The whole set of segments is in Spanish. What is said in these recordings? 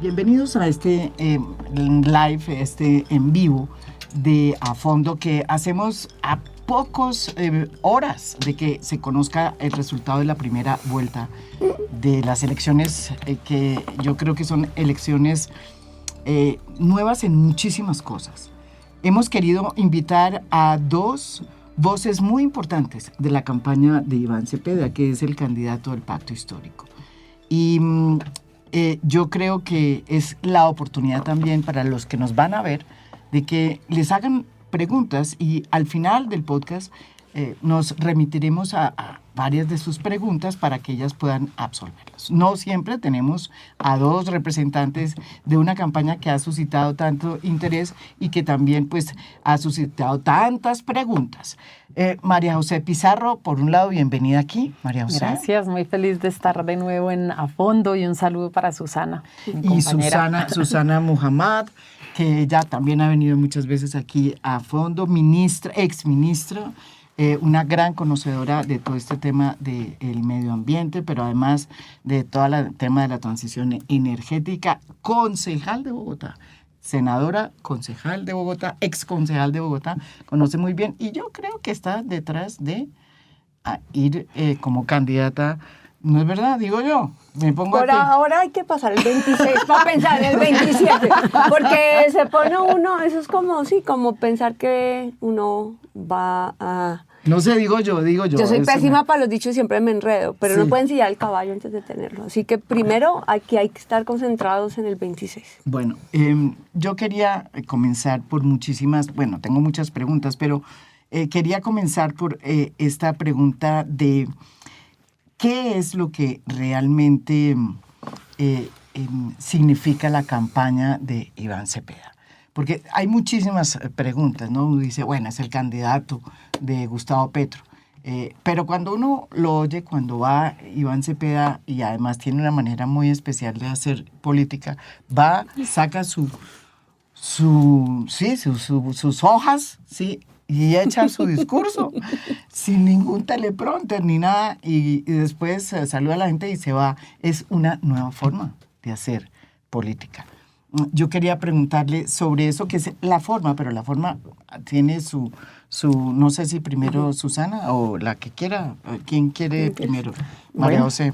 Bienvenidos a este live, en vivo de A Fondo que hacemos a pocos horas de que se conozca el resultado de la primera vuelta de las elecciones, que yo creo que son elecciones nuevas en muchísimas cosas. Hemos querido invitar a dos voces muy importantes de la campaña de Iván Cepeda, que es el candidato del Pacto Histórico. Y yo creo que es la oportunidad también para los que nos van a ver de que les hagan preguntas y al final del podcast nos remitiremos a varias de sus preguntas para que ellas puedan absolverlas. No siempre tenemos a dos representantes de una campaña que ha suscitado tanto interés y que también pues ha suscitado tantas preguntas. María José Pizarro, por un lado, bienvenida aquí, María José. Gracias, muy feliz de estar de nuevo en A Fondo y un saludo para Susana, mi compañera. Y Susana Muhammad, que ella también ha venido muchas veces aquí a Fondo, ex ministra, una gran conocedora de todo este tema del medio ambiente, pero además de todo el tema de la transición energética, concejal de Bogotá, senadora, concejal de Bogotá, ex concejal de Bogotá, conoce muy bien y yo creo que está detrás de ir como candidata. No es verdad, digo yo. Me pongo ahora hay que pasar el 26 para pensar en el 27, porque se pone uno, eso es como, sí, como pensar que uno va a... No sé, digo yo. Yo soy pésima para los dichos, siempre me enredo, pero no pueden ensillar el caballo antes de tenerlo. Así que primero hay que estar concentrados en el 26. Bueno, yo quería comenzar por tengo muchas preguntas, pero quería comenzar por esta pregunta de ¿qué es lo que realmente significa la campaña de Iván Cepeda? Porque hay muchísimas preguntas, ¿no? Uno dice, bueno, es el candidato de Gustavo Petro. Pero cuando uno lo oye, cuando va Iván Cepeda, y además tiene una manera muy especial de hacer política, va, saca sus hojas, ¿sí? Y echa su discurso sin ningún teleprompter ni nada, y después saluda a la gente y se va. Es una nueva forma de hacer política. Yo quería preguntarle sobre eso, que es la forma, pero la forma tiene su no sé si primero Susana o la que quiera. ¿Quién quiere primero? María José.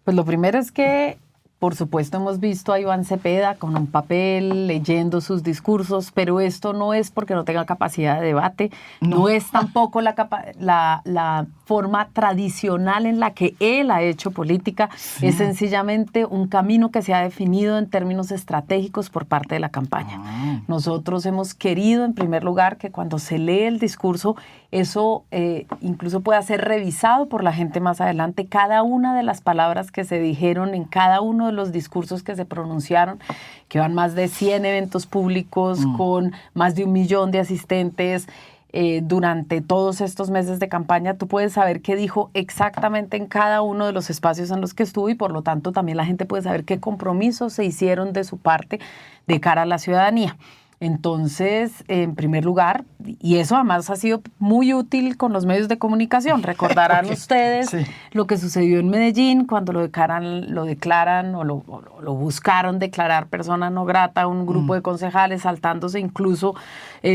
Pues lo primero es que, por supuesto, hemos visto a Iván Cepeda con un papel, leyendo sus discursos, pero esto no es porque no tenga capacidad de debate, no es tampoco la forma tradicional en la que él ha hecho política, es sencillamente un camino que se ha definido en términos estratégicos por parte de la campaña. Nosotros hemos querido, en primer lugar, que cuando se lee el discurso, eso incluso pueda ser revisado por la gente más adelante, cada una de las palabras que se dijeron en cada uno de los discursos que se pronunciaron, que van más de 100 eventos públicos con más de 1 millón de asistentes durante todos estos meses de campaña. Tú puedes saber qué dijo exactamente en cada uno de los espacios en los que estuvo y por lo tanto también la gente puede saber qué compromisos se hicieron de su parte de cara a la ciudadanía. Entonces, en primer lugar, y eso además ha sido muy útil con los medios de comunicación, recordarán ustedes lo que sucedió en Medellín cuando lo declaran o lo buscaron declarar persona no grata a un grupo de concejales, saltándose incluso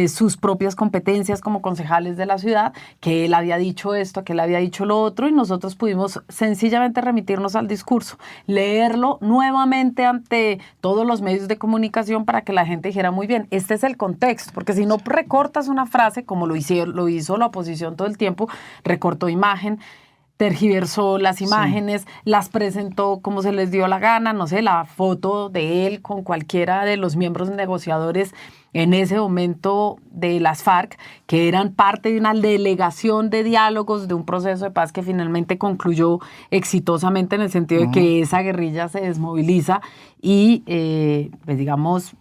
sus propias competencias como concejales de la ciudad, que él había dicho esto, que él había dicho lo otro, y nosotros pudimos sencillamente remitirnos al discurso, leerlo nuevamente ante todos los medios de comunicación para que la gente dijera muy bien, este es el contexto, porque si no recortas una frase, como lo hizo la oposición todo el tiempo, recortó imagen, tergiversó las imágenes, las presentó como se les dio la gana, no sé, la foto de él con cualquiera de los miembros negociadores en ese momento de las FARC, que eran parte de una delegación de diálogos de un proceso de paz que finalmente concluyó exitosamente en el sentido de que esa guerrilla se desmoviliza y, pues digamos,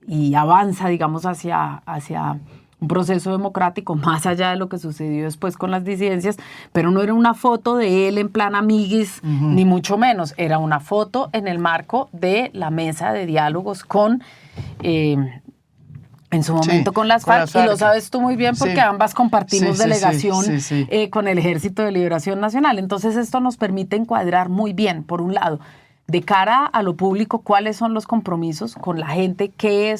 y avanza, digamos, hacia un proceso democrático más allá de lo que sucedió después con las disidencias, pero no era una foto de él en plan amiguis, ni mucho menos, era una foto en el marco de la mesa de diálogos con en su momento con las FARC, y lo sabes tú muy bien porque ambas compartimos delegación con el Ejército de Liberación Nacional. Entonces esto nos permite encuadrar muy bien, por un lado, de cara a lo público, cuáles son los compromisos con la gente,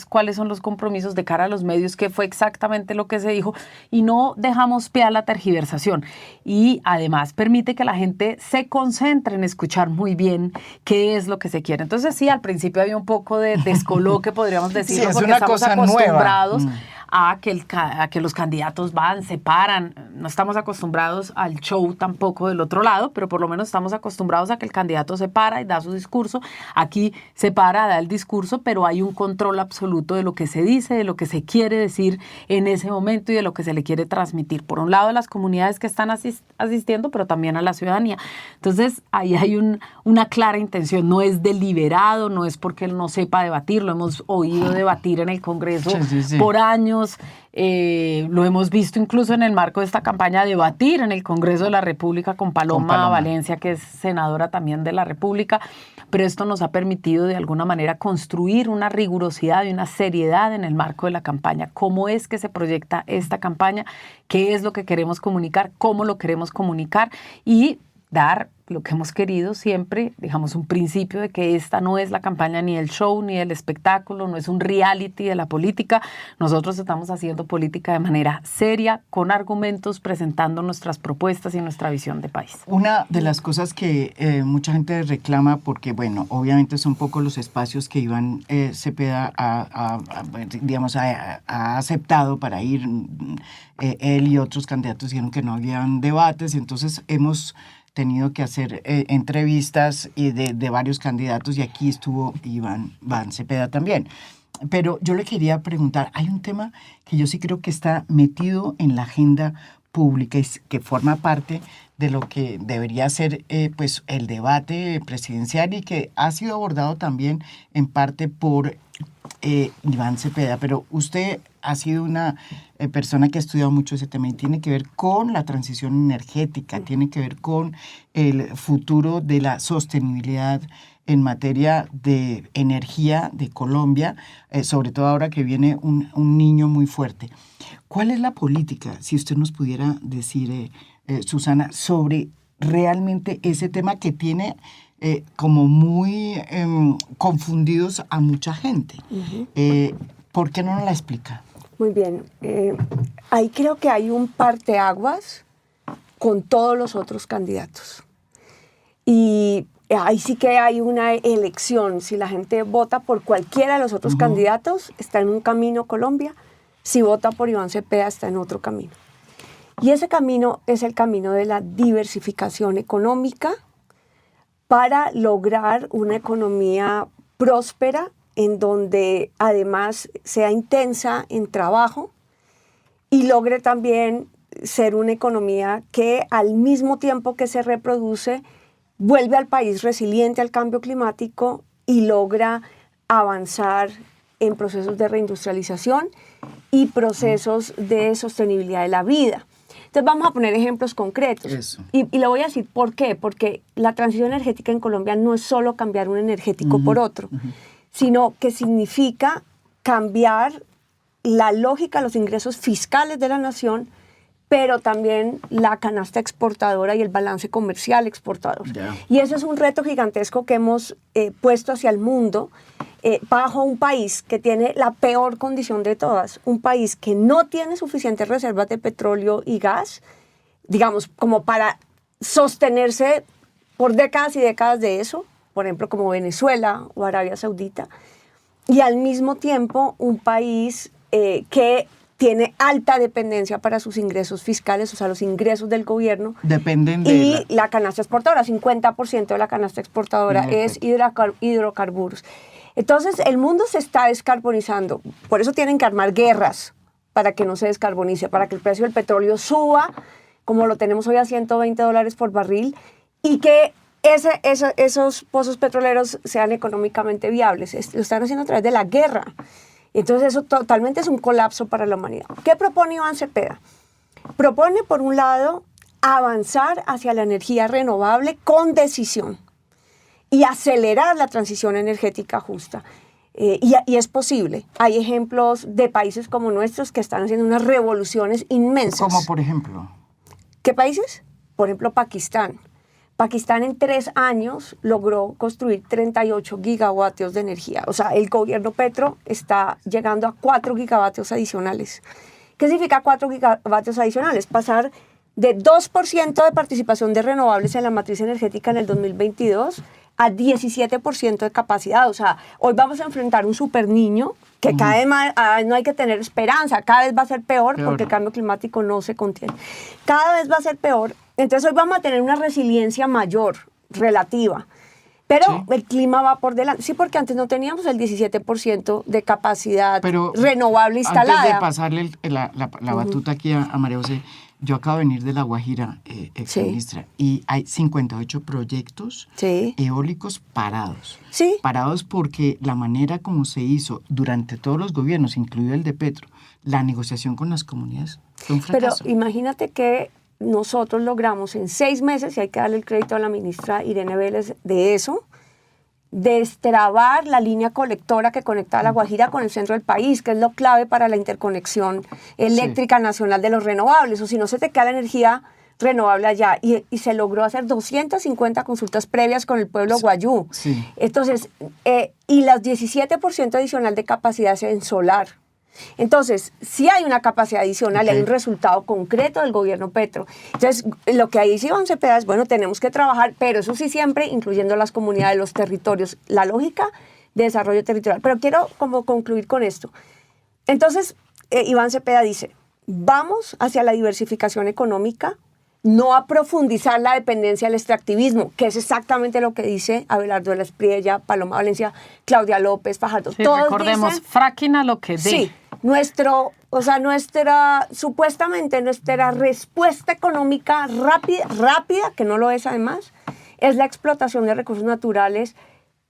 cuáles son los compromisos de cara a los medios, qué fue exactamente lo que se dijo, y no dejamos pie a la tergiversación. Y además permite que la gente se concentre en escuchar muy bien qué es lo que se quiere. Entonces sí, al principio había un poco de descoloque, podríamos decirlo, sí, porque estamos acostumbrados nueva. a que los candidatos van, se paran. No estamos acostumbrados al show tampoco del otro lado, pero por lo menos estamos acostumbrados a que el candidato se para y da su discurso. Aquí se para, da el discurso, pero hay un control absoluto de lo que se dice, de lo que se quiere decir en ese momento y de lo que se le quiere transmitir. Por un lado, a las comunidades que están asistiendo, pero también a la ciudadanía. Entonces, ahí hay una clara intención. No es deliberado, no es porque él no sepa debatir. Lo hemos oído debatir en el Congreso por años. Lo hemos visto incluso en el marco de esta campaña debatir en el Congreso de la República con Paloma Valencia, que es senadora también de la República, pero esto nos ha permitido de alguna manera construir una rigurosidad y una seriedad en el marco de la campaña. ¿Cómo es que se proyecta esta campaña? ¿Qué es lo que queremos comunicar? ¿Cómo lo queremos comunicar? Y dar lo que hemos querido siempre, digamos, un principio de que esta no es la campaña ni el show ni el espectáculo, no es un reality de la política. Nosotros estamos haciendo política de manera seria, con argumentos, presentando nuestras propuestas y nuestra visión de país. Una de las cosas que mucha gente reclama, porque, bueno, obviamente son pocos los espacios que Iván Cepeda ha aceptado para ir. Él y otros candidatos dijeron que no habían debates, y entonces hemos tenido que hacer entrevistas de varios candidatos, y aquí estuvo Iván Cepeda también. Pero yo le quería preguntar, hay un tema que yo sí creo que está metido en la agenda pública y que forma parte de lo que debería ser pues el debate presidencial, y que ha sido abordado también en parte por Iván Cepeda, pero usted ha sido una persona que ha estudiado mucho ese tema, y tiene que ver con la transición energética, tiene que ver con el futuro de la sostenibilidad en materia de energía de Colombia, sobre todo ahora que viene un niño muy fuerte. ¿Cuál es la política, si usted nos pudiera decir, Susana, sobre realmente ese tema que tiene como muy confundidos a mucha gente? ¿Por qué no nos la explica? Muy bien. Ahí creo que hay un parteaguas con todos los otros candidatos. Y ahí sí que hay una elección. Si la gente vota por cualquiera de los otros candidatos, está en un camino Colombia. Si vota por Iván Cepeda, está en otro camino. Y ese camino es el camino de la diversificación económica para lograr una economía próspera, en donde además sea intensa en trabajo y logre también ser una economía que al mismo tiempo que se reproduce, vuelve al país resiliente al cambio climático y logra avanzar en procesos de reindustrialización y procesos de sostenibilidad de la vida. Entonces vamos a poner ejemplos concretos. Y le voy a decir por qué. Porque la transición energética en Colombia no es solo cambiar un energético por otro, sino que significa cambiar la lógica, los ingresos fiscales de la nación, pero también la canasta exportadora y el balance comercial exportador. Y eso es un reto gigantesco que hemos puesto hacia el mundo, bajo un país que tiene la peor condición de todas, un país que no tiene suficientes reservas de petróleo y gas, digamos, como para sostenerse por décadas y décadas de eso, por ejemplo, como Venezuela o Arabia Saudita, y al mismo tiempo un país que tiene alta dependencia para sus ingresos fiscales, o sea, los ingresos del gobierno. Dependen de y la canasta exportadora, 50% de la canasta exportadora es hidrocarburos. Entonces, el mundo se está descarbonizando. Por eso tienen que armar guerras para que no se descarbonice, para que el precio del petróleo suba, como lo tenemos hoy a $120 por barril, y que esos pozos petroleros sean económicamente viables. Lo están haciendo a través de la guerra. Entonces, eso totalmente es un colapso para la humanidad. ¿Qué propone Iván Cepeda? Propone, por un lado, avanzar hacia la energía renovable con decisión y acelerar la transición energética justa. Y es posible. Hay ejemplos de países como nuestros que están haciendo unas revoluciones inmensas. ¿Como por ejemplo? ¿Qué países? Por ejemplo, Pakistán. Pakistán en 3 años logró construir 38 gigavatios de energía. O sea, el gobierno Petro está llegando a 4 gigavatios adicionales. ¿Qué significa 4 gigavatios adicionales? Pasar de 2% de participación de renovables en la matriz energética en el 2022 a 17% de capacidad. O sea, hoy vamos a enfrentar un super niño que cada vez más, no hay que tener esperanza, cada vez va a ser peor porque el cambio climático no se contiene. Cada vez va a ser peor. Entonces hoy vamos a tener una resiliencia mayor, relativa. Pero el clima va por delante. Sí, porque antes no teníamos el 17% de capacidad renovable instalada. Antes de pasarle la batuta aquí a María José, yo acabo de venir de La Guajira, exministra, y hay 58 proyectos eólicos parados. Sí. Parados porque la manera como se hizo durante todos los gobiernos, incluido el de Petro, la negociación con las comunidades fue un fracaso. Pero imagínate que nosotros logramos en 6 meses, y hay que darle el crédito a la ministra Irene Vélez de eso, destrabar la línea colectora que conecta a La Guajira con el centro del país, que es lo clave para la interconexión eléctrica nacional de los renovables, o si no se te queda la energía renovable allá. Y se logró hacer 250 consultas previas con el pueblo guayú. Sí. Entonces, y las 17% adicional de capacidad en solar. Entonces, sí hay una capacidad adicional, hay un resultado concreto del gobierno Petro. Entonces, lo que ahí dice Iván Cepeda es, bueno, tenemos que trabajar, pero eso sí siempre incluyendo las comunidades, los territorios, la lógica de desarrollo territorial. Pero quiero como concluir con esto. Entonces, Iván Cepeda dice, vamos hacia la diversificación económica, no a profundizar la dependencia del extractivismo, que es exactamente lo que dice Abelardo de la Espriella, Paloma Valencia, Claudia López, Fajardo. Sí, todos recordemos, dicen, fracking a lo que dé. Sí, supuestamente nuestra respuesta económica rápida, que no lo es además, es la explotación de recursos naturales,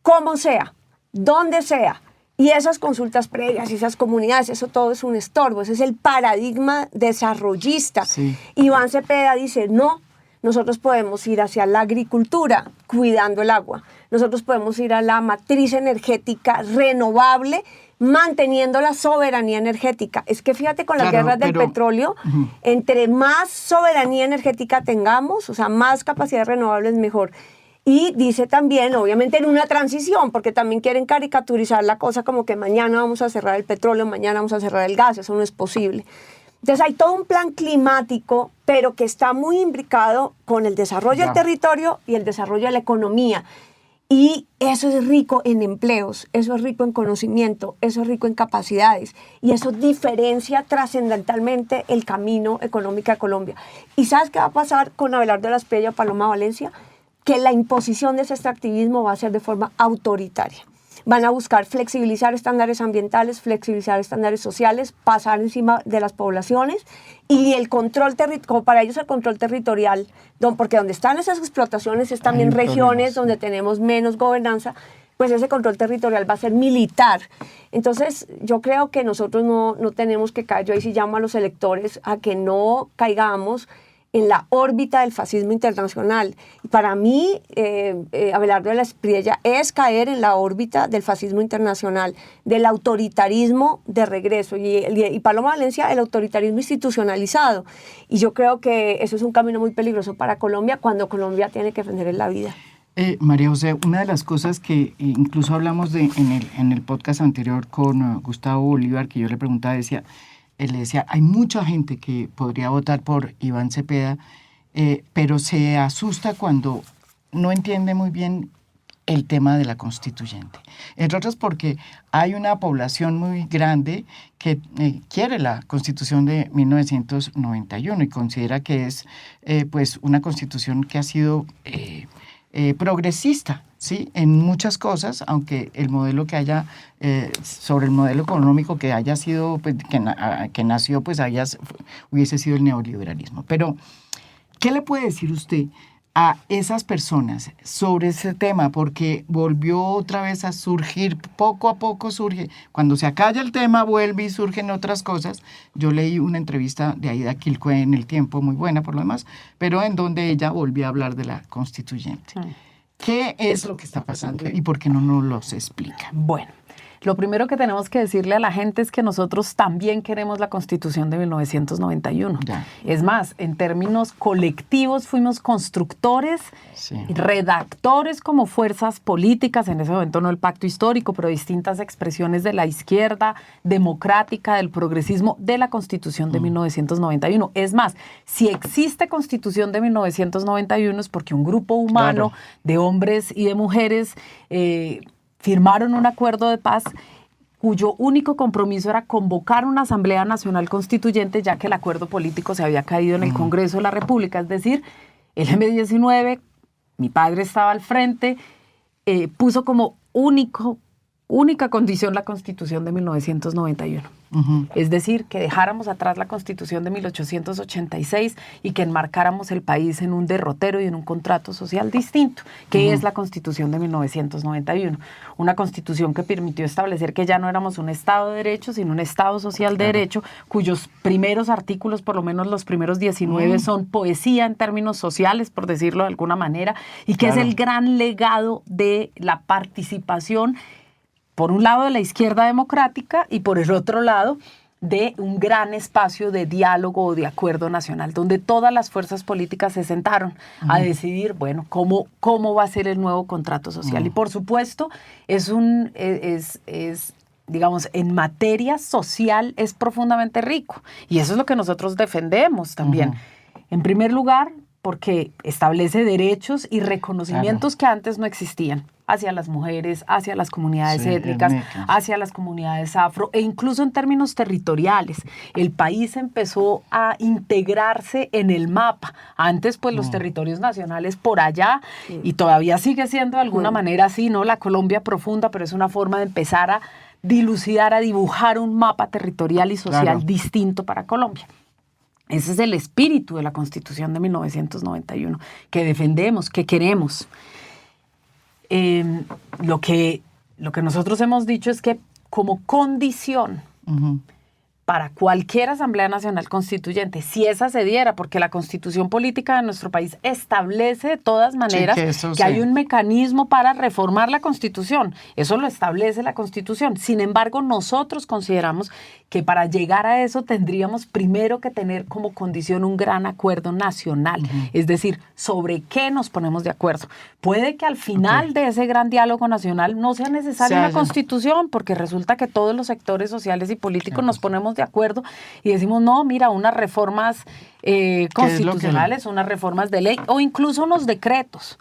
como sea, donde sea. Y esas consultas previas, esas comunidades, eso todo es un estorbo, ese es el paradigma desarrollista. Sí. Iván Cepeda dice, no, nosotros podemos ir hacia la agricultura, cuidando el agua. Nosotros podemos ir a la matriz energética renovable, manteniendo la soberanía energética. Es que fíjate, con las guerras del petróleo, entre más soberanía energética tengamos, o sea, más capacidad renovable es mejor. Y dice también, obviamente en una transición, porque también quieren caricaturizar la cosa como que mañana vamos a cerrar el petróleo, mañana vamos a cerrar el gas, eso no es posible. Entonces hay todo un plan climático, pero que está muy imbricado con el desarrollo del territorio y el desarrollo de la economía. Y eso es rico en empleos, eso es rico en conocimiento, eso es rico en capacidades. Y eso diferencia trascendentalmente el camino económico de Colombia. ¿Y sabes qué va a pasar con Abelardo de la Espriella y Paloma Valencia? Que la imposición de ese extractivismo va a ser de forma autoritaria. Van a buscar flexibilizar estándares ambientales, flexibilizar estándares sociales, pasar encima de las poblaciones y el control territorial, para ellos el control territorial, porque donde están esas explotaciones es también regiones donde tenemos menos gobernanza, pues ese control territorial va a ser militar. Entonces yo creo que nosotros no tenemos que caer, yo ahí sí llamo a los electores a que no caigamos en la órbita del fascismo internacional. Y para mí, Abelardo de la Espriella es caer en la órbita del fascismo internacional, del autoritarismo de regreso. Y Paloma Valencia, el autoritarismo institucionalizado. Y yo creo que eso es un camino muy peligroso para Colombia cuando Colombia tiene que defender la vida. María José, una de las cosas que incluso hablamos en el podcast anterior con Gustavo Bolívar, que yo le preguntaba, él le decía, hay mucha gente que podría votar por Iván Cepeda, pero se asusta cuando no entiende muy bien el tema de la constituyente. Entre otras porque hay una población muy grande que quiere la Constitución de 1991 y considera que es pues una constitución que ha sido progresista, ¿sí? En muchas cosas, aunque el modelo que haya, sobre el modelo económico que haya sido, pues, que nació, pues hubiese sido el neoliberalismo. Pero, ¿qué le puede decir usted a esas personas sobre ese tema? Porque volvió otra vez a surgir, poco a poco surge, cuando se acalla el tema vuelve y surgen otras cosas. Yo leí una entrevista de Aida Quilcue en El Tiempo, muy buena por lo demás, pero en donde ella volvió a hablar de la constituyente. ¿Qué es lo que está pasando y por qué no nos los explica? Bueno, Lo primero que tenemos que decirle a la gente es que nosotros también queremos la Constitución de 1991. Ya. Es más, en términos colectivos fuimos constructores, Sí. redactores como fuerzas políticas, en ese momento no el pacto histórico, pero distintas expresiones de la izquierda democrática, del progresismo, de la Constitución de 1991. Es más, si existe Constitución de 1991 es porque un grupo humano de hombres y de mujeres firmaron un acuerdo de paz cuyo único compromiso era convocar una Asamblea Nacional Constituyente, ya que el acuerdo político se había caído en el Congreso de la República. Es decir, el M-19, mi padre estaba al frente, puso como única condición la Constitución de 1991. Es decir, que dejáramos atrás la Constitución de 1886 y que enmarcáramos el país en un derrotero y en un contrato social distinto, que es la Constitución de 1991. Una Constitución que permitió establecer que ya no éramos un Estado de Derecho, sino un Estado social de derecho, cuyos primeros artículos, por lo menos los primeros 19, son poesía en términos sociales, por decirlo de alguna manera, y que es el gran legado de la participación, por un lado de la izquierda democrática y por el otro lado de un gran espacio de diálogo o de acuerdo nacional, donde todas las fuerzas políticas se sentaron a decidir, bueno, cómo va a ser el nuevo contrato social. Y por supuesto, digamos, en materia social es profundamente rico. Y eso es lo que nosotros defendemos también. En primer lugar, porque establece derechos y reconocimientos que antes no existían, hacia las mujeres, hacia las comunidades étnicas, hacia las comunidades afro, e incluso en términos territoriales. El país empezó a integrarse en el mapa. Antes, pues, los territorios nacionales por allá, y todavía sigue siendo de alguna manera así, ¿no? La Colombia profunda, pero es una forma de empezar a dilucidar, a dibujar un mapa territorial y social distinto para Colombia. Ese es el espíritu de la Constitución de 1991, que defendemos, que queremos. Lo que nosotros hemos dicho es que como condición para cualquier Asamblea Nacional Constituyente, si esa se diera, porque la Constitución política de nuestro país establece de todas maneras que hay un mecanismo para reformar la Constitución. Eso lo establece la Constitución. Sin embargo, nosotros consideramos que para llegar a eso tendríamos primero que tener como condición un gran acuerdo nacional. Es decir, ¿sobre qué nos ponemos de acuerdo? Puede que al final de ese gran diálogo nacional no sea necesaria una Constitución, porque resulta que todos los sectores sociales y políticos nos ponemos de acuerdo y decimos, no, mira, unas reformas constitucionales, unas reformas de ley o incluso unos decretos.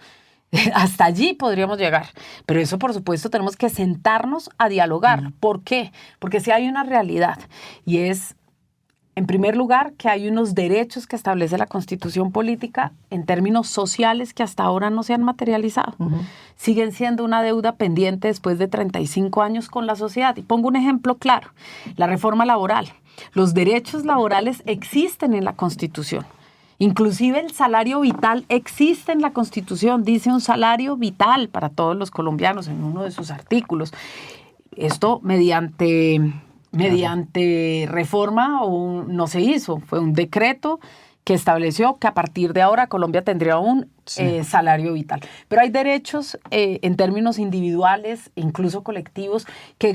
Hasta allí podríamos llegar. Pero eso, por supuesto, tenemos que sentarnos a dialogar. ¿Por qué? Porque si hay una realidad y es, en primer lugar, que hay unos derechos que establece la Constitución política en términos sociales que hasta ahora no se han materializado. Siguen siendo una deuda pendiente después de 35 años con la sociedad. Y pongo un ejemplo claro, la reforma laboral. Los derechos laborales existen en la Constitución. Inclusive el salario vital existe en la Constitución, dice un salario vital para todos los colombianos en uno de sus artículos. Esto mediante reforma no se hizo, fue un decreto que estableció que a partir de ahora Colombia tendría un salario vital. Pero hay derechos en términos individuales, incluso colectivos, que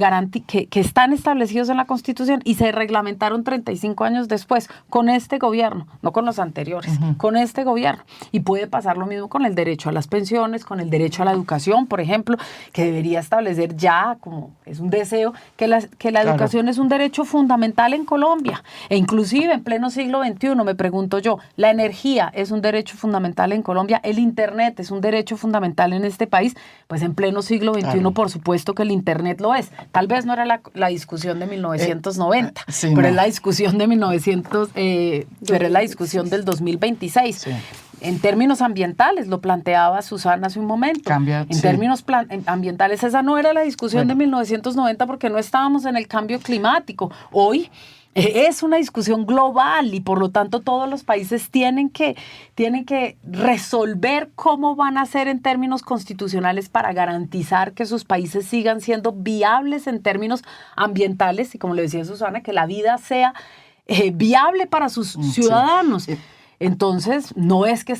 están establecidos en la Constitución y se reglamentaron 35 años después, con este gobierno, no con los anteriores, con este gobierno. Y puede pasar lo mismo con el derecho a las pensiones, con el derecho a la educación, por ejemplo, que debería establecer ya, como es un deseo, que la educación es un derecho fundamental en Colombia. E inclusive en pleno siglo XXI, me pregunto yo, la energía es un derecho fundamental en Colombia, el Internet es un derecho fundamental en este país, pues en pleno siglo XXI, por supuesto que el Internet lo es. Tal vez no era la discusión de 1990, pero es la discusión de pero es la discusión del 2026. Sí. En términos ambientales, lo planteaba Susana hace un momento. En términos ambientales, esa no era la discusión de 1990 porque no estábamos en el cambio climático. Hoy es una discusión global y por lo tanto todos los países tienen que resolver cómo van a hacer en términos constitucionales para garantizar que sus países sigan siendo viables en términos ambientales y, como le decía Susana, que la vida sea viable para sus ciudadanos. Entonces, no es que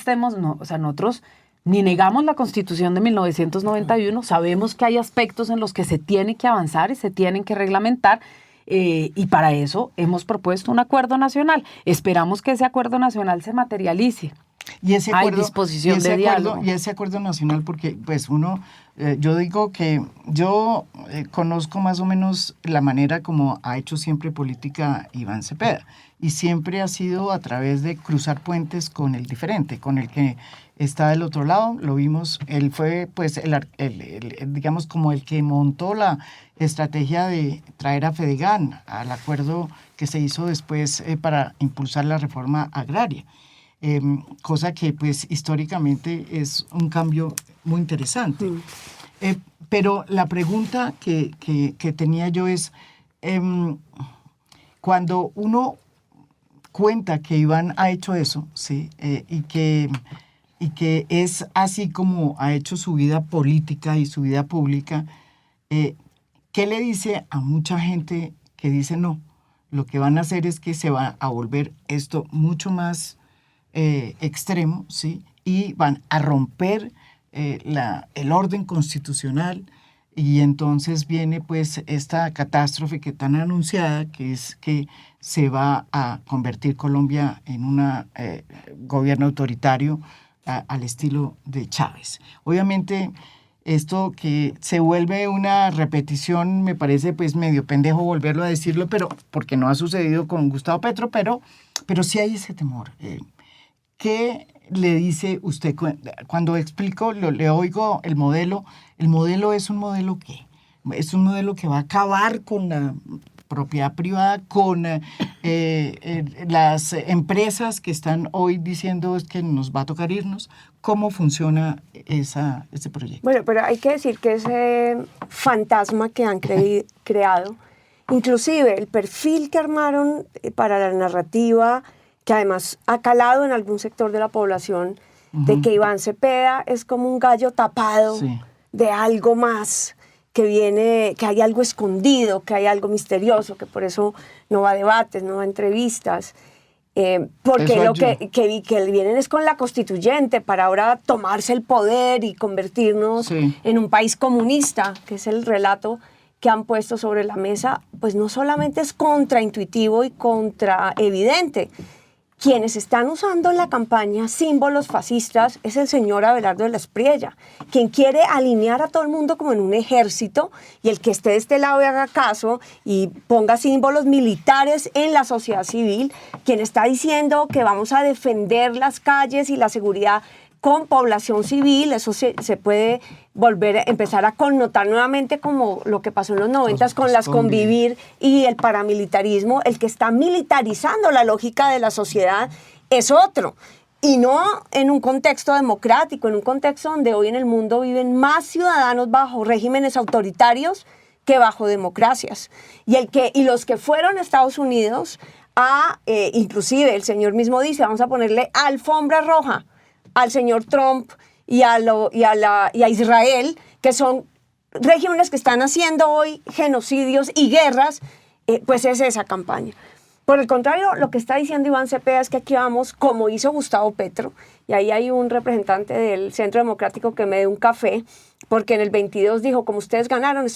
nosotros ni negamos la Constitución de 1991, sabemos que hay aspectos en los que se tiene que avanzar y se tienen que reglamentar, y para eso hemos propuesto un acuerdo nacional. Esperamos que ese acuerdo nacional se materialice. Y ese acuerdo, hay disposición de diálogo. Y ese acuerdo nacional, porque pues yo digo que yo conozco más o menos la manera como ha hecho siempre política Iván Cepeda, y siempre ha sido a través de cruzar puentes con el diferente, con el que está del otro lado. Lo vimos, él fue pues digamos como el que montó la estrategia de traer a Fedegan al acuerdo que se hizo después para impulsar la reforma agraria. Cosa que pues históricamente es un cambio muy interesante. Pero la pregunta que tenía yo es, cuando uno cuenta que Iván ha hecho eso, ¿sí? y que es así como ha hecho su vida política y su vida pública, ¿qué le dice a mucha gente que dice no? Lo que van a hacer es que se va a volver esto mucho más extremo, ¿sí? Y van a romper el orden constitucional, y entonces viene pues esta catástrofe que tan anunciada, que es que se va a convertir Colombia en un gobierno autoritario al estilo de Chávez. Obviamente esto que se vuelve una repetición, me parece pues medio pendejo volverlo a decirlo, pero porque no ha sucedido con Gustavo Petro, pero sí hay ese temor. ¿Qué le dice usted cuando explico, le oigo el modelo? ¿El modelo es un modelo qué? Es un modelo que va a acabar con la propiedad privada, con las empresas que están hoy diciendo es que nos va a tocar irnos. ¿Cómo funciona ese proyecto? Bueno, pero hay que decir que ese fantasma que han creado, inclusive el perfil que armaron para la narrativa, que además ha calado en algún sector de la población, de que Iván Cepeda es como un gallo tapado de algo más, que viene, que hay algo escondido, que hay algo misterioso, que por eso no va a debates, no va a entrevistas, porque lo que vienen es con la constituyente para ahora tomarse el poder y convertirnos en un país comunista, que es el relato que han puesto sobre la mesa. Pues no solamente es contraintuitivo y contraevidente. Quienes están usando en la campaña símbolos fascistas es el señor Abelardo de la Espriella, quien quiere alinear a todo el mundo como en un ejército, y el que esté de este lado y haga caso y ponga símbolos militares en la sociedad civil, quien está diciendo que vamos a defender las calles y la seguridad con población civil. Eso se puede volver a empezar a connotar nuevamente como lo que pasó en los 90 con las Convivir y el paramilitarismo. El que está militarizando la lógica de la sociedad es otro, y no en un contexto democrático, en un contexto donde hoy en el mundo viven más ciudadanos bajo regímenes autoritarios que bajo democracias. Y los que fueron a Estados Unidos, inclusive el señor mismo dice, vamos a ponerle alfombra roja al señor Trump y a Israel, que son regímenes que están haciendo hoy genocidios y guerras, pues es esa campaña. Por el contrario, lo que está diciendo Iván Cepeda es que aquí vamos, como hizo Gustavo Petro, y ahí hay un representante del Centro Democrático que me dio un café, porque en el 22 dijo, como ustedes ganaron,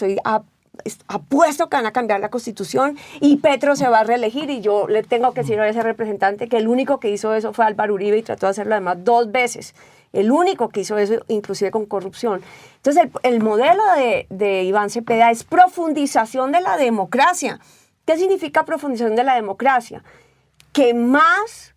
apuesto que van a cambiar la Constitución y Petro se va a reelegir. Y yo le tengo que decir a ese representante que el único que hizo eso fue Álvaro Uribe, y trató de hacerlo además 2 veces. El único que hizo eso, inclusive con corrupción. Entonces, el modelo de Iván Cepeda es profundización de la democracia. ¿Qué significa profundización de la democracia? Que más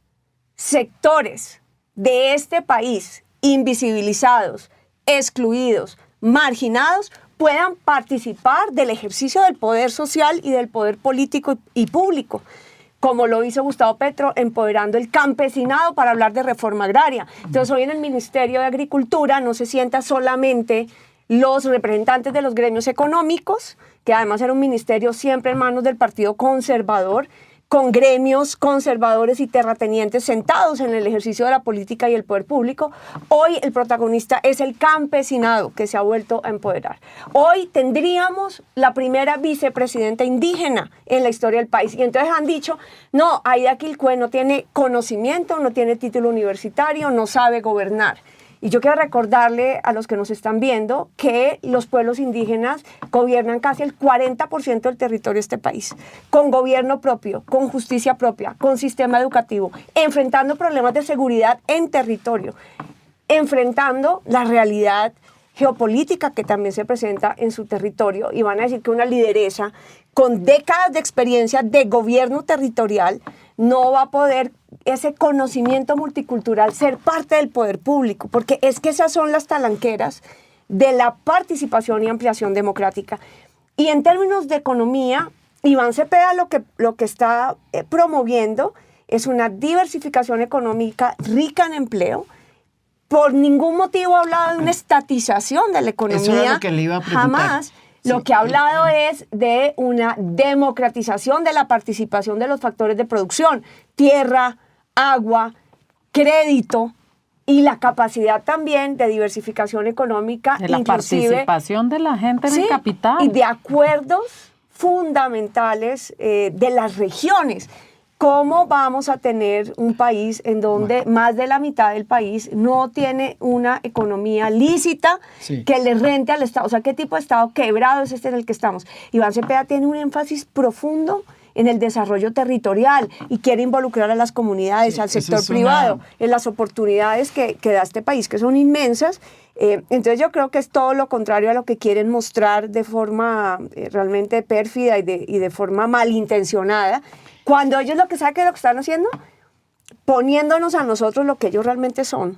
sectores de este país, invisibilizados, excluidos, marginados, puedan participar del ejercicio del poder social y del poder político y público, como lo hizo Gustavo Petro, empoderando el campesinado para hablar de reforma agraria. Entonces, hoy en el Ministerio de Agricultura no se sientan solamente los representantes de los gremios económicos, que además era un ministerio siempre en manos del Partido Conservador, con gremios conservadores y terratenientes sentados en el ejercicio de la política y el poder público. Hoy el protagonista es el campesinado, que se ha vuelto a empoderar. Hoy tendríamos la primera vicepresidenta indígena en la historia del país. Y entonces han dicho, no, Aida Quilcue no tiene conocimiento, no tiene título universitario, no sabe gobernar. Y yo quiero recordarle a los que nos están viendo que los pueblos indígenas gobiernan casi el 40% del territorio de este país, con gobierno propio, con justicia propia, con sistema educativo, enfrentando problemas de seguridad en territorio, enfrentando la realidad geopolítica que también se presenta en su territorio, y van a decir que una lideresa con décadas de experiencia de gobierno territorial no va a poder ese conocimiento multicultural ser parte del poder público, porque es que esas son las talanqueras de la participación y ampliación democrática. Y en términos de economía, Iván Cepeda lo que está promoviendo es una diversificación económica rica en empleo. Por ningún motivo ha hablado de una estatización de la economía. Eso era lo que le iba a preguntar. Jamás. Sí. Lo que ha hablado es de una democratización de la participación de los factores de producción, tierra, agua, crédito y la capacidad también de diversificación económica. De la participación de la gente en el capital. Y de acuerdos fundamentales de las regiones. ¿Cómo vamos a tener un país en donde más de la mitad del país no tiene una economía lícita que le rente al Estado? O sea, ¿qué tipo de Estado quebrado es este en el que estamos? Iván Cepeda tiene un énfasis profundo en el desarrollo territorial y quiere involucrar a las comunidades, al sector privado, en las oportunidades que da este país, que son inmensas. Entonces yo creo que es todo lo contrario a lo que quieren mostrar de forma realmente pérfida y de forma malintencionada, cuando ellos lo que saben que es lo que están haciendo, poniéndonos a nosotros lo que ellos realmente son.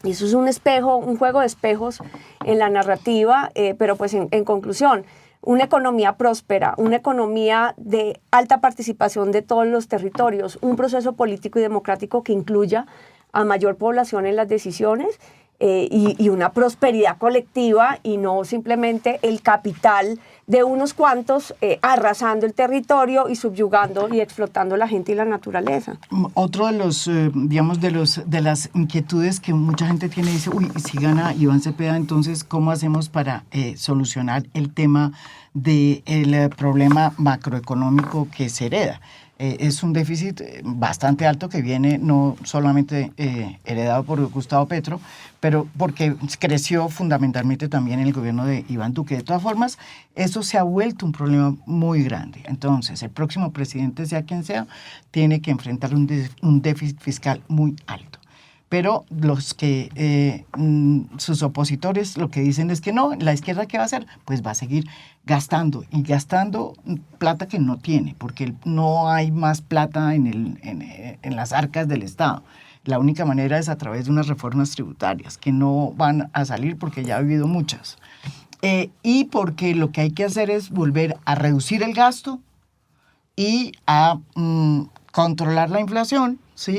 Y eso es un espejo, un juego de espejos en la narrativa, pero pues en conclusión, una economía próspera, una economía de alta participación de todos los territorios, un proceso político y democrático que incluya a mayor población en las decisiones, y una prosperidad colectiva y no simplemente el capital de unos cuantos arrasando el territorio y subyugando y explotando la gente y la naturaleza. Otro de los, digamos, de las inquietudes que mucha gente tiene, dice, uy, si gana Iván Cepeda, entonces, ¿cómo hacemos para solucionar el tema del problema macroeconómico que se hereda? Es un déficit bastante alto que viene no solamente heredado por Gustavo Petro, pero porque creció fundamentalmente también en el gobierno de Iván Duque. De todas formas, eso se ha vuelto un problema muy grande. Entonces, el próximo presidente, sea quien sea, tiene que enfrentar un déficit fiscal muy alto. Pero los que, sus opositores lo que dicen es que no, la izquierda ¿qué va a hacer? Pues va a seguir gastando y gastando plata que no tiene, porque no hay más plata en las arcas del Estado. La única manera es a través de unas reformas tributarias que no van a salir porque ya ha habido muchas. Y porque lo que hay que hacer es volver a reducir el gasto y a controlar la inflación, ¿sí?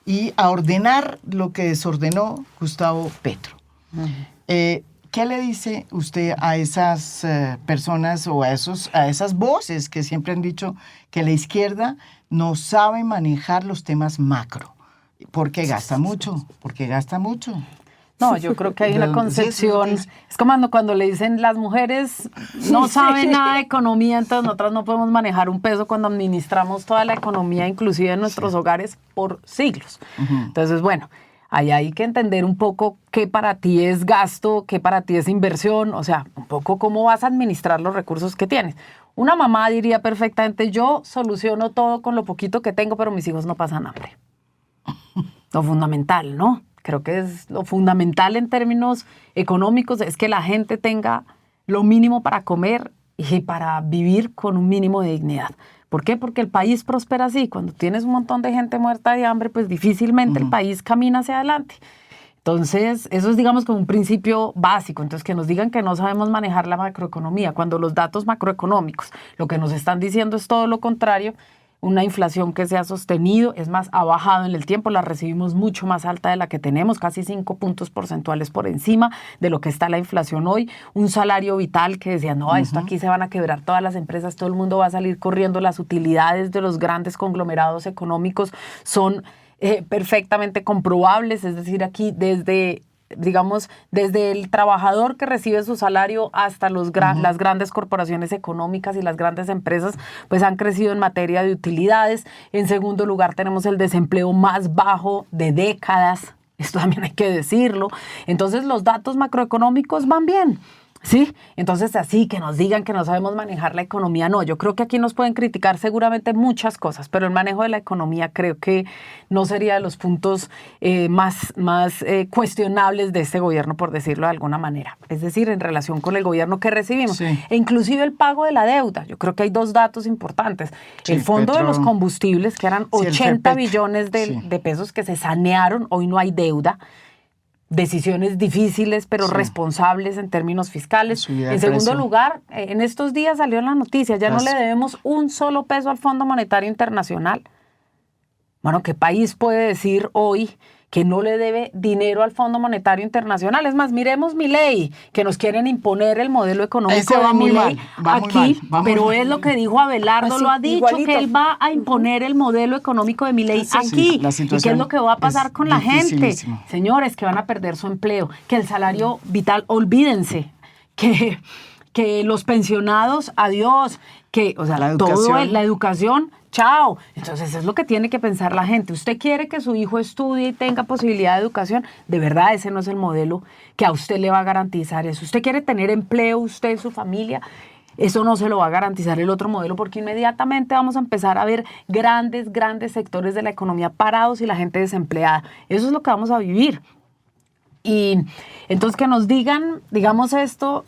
Y a ordenar lo que desordenó Gustavo Petro. ¿Qué le dice usted a esas personas o a esas voces que siempre han dicho que la izquierda no sabe manejar los temas macro? Porque gasta mucho, porque gasta mucho. No, yo creo que hay una concepción, es como cuando le dicen las mujeres no saben nada de economía, entonces nosotras no podemos manejar un peso cuando administramos toda la economía, inclusive en nuestros hogares, por siglos. Entonces, bueno, ahí hay que entender un poco qué para ti es gasto, qué para ti es inversión, o sea, un poco cómo vas a administrar los recursos que tienes. Una mamá diría perfectamente, yo soluciono todo con lo poquito que tengo, pero mis hijos no pasan hambre. Lo fundamental, ¿no? Creo que es lo fundamental en términos económicos es que la gente tenga lo mínimo para comer y para vivir con un mínimo de dignidad. ¿Por qué? Porque el país prospera así. Cuando tienes un montón de gente muerta de hambre, pues difícilmente el país camina hacia adelante. Entonces, eso es, digamos, como un principio básico. Entonces, que nos digan que no sabemos manejar la macroeconomía, cuando los datos macroeconómicos lo que nos están diciendo es todo lo contrario. Una inflación que se ha sostenido, es más, ha bajado en el tiempo, la recibimos mucho más alta de la que tenemos, casi 5 puntos porcentuales por encima de lo que está la inflación hoy. Un salario vital que decía, no, esto aquí se van a quebrar todas las empresas, todo el mundo va a salir corriendo, las utilidades de los grandes conglomerados económicos son perfectamente comprobables, es decir, aquí desde el trabajador que recibe su salario hasta las grandes corporaciones económicas y las grandes empresas, pues han crecido en materia de utilidades. En segundo lugar, tenemos el desempleo más bajo de décadas. esto también hay que decirlo. Entonces los datos macroeconómicos van bien. ¿Sí? Entonces, así que nos digan que no sabemos manejar la economía, no. Yo creo que aquí nos pueden criticar seguramente muchas cosas, pero el manejo de la economía creo que no sería de los puntos más cuestionables de este gobierno, por decirlo de alguna manera. Es decir, en relación con el gobierno que recibimos. Sí. E inclusive el pago de la deuda. Yo creo que hay dos datos importantes. Sí, el fondo de los combustibles, que eran Sí, 80 billones de pesos que se sanearon, hoy no hay deuda. Decisiones difíciles, pero responsables en términos fiscales. En segundo lugar, en estos días salió en la noticia, ya no le debemos un solo peso al Fondo Monetario Internacional. Bueno, ¿qué país puede decir hoy que no le debe dinero al Fondo Monetario Internacional? Es más, miremos Milei, que nos quieren imponer el modelo económico de Milei aquí, pero es lo que dijo Abelardo, lo ha dicho, igualito, que él va a imponer el modelo económico de Milei aquí. ¿Y qué es lo que va a pasar con la gente? Señores, que van a perder su empleo, que el salario vital, olvídense, que los pensionados, adiós, que, o sea, la educación, chao. Entonces es lo que tiene que pensar la gente. Usted quiere que su hijo estudie y tenga posibilidad de educación. De verdad, ese no es el modelo que a usted le va a garantizar eso. Usted quiere tener empleo, usted, su familia, eso no se lo va a garantizar el otro modelo, porque inmediatamente vamos a empezar a ver grandes sectores de la economía parados y la gente desempleada. Eso es lo que vamos a vivir. Y entonces que nos digan, digamos esto,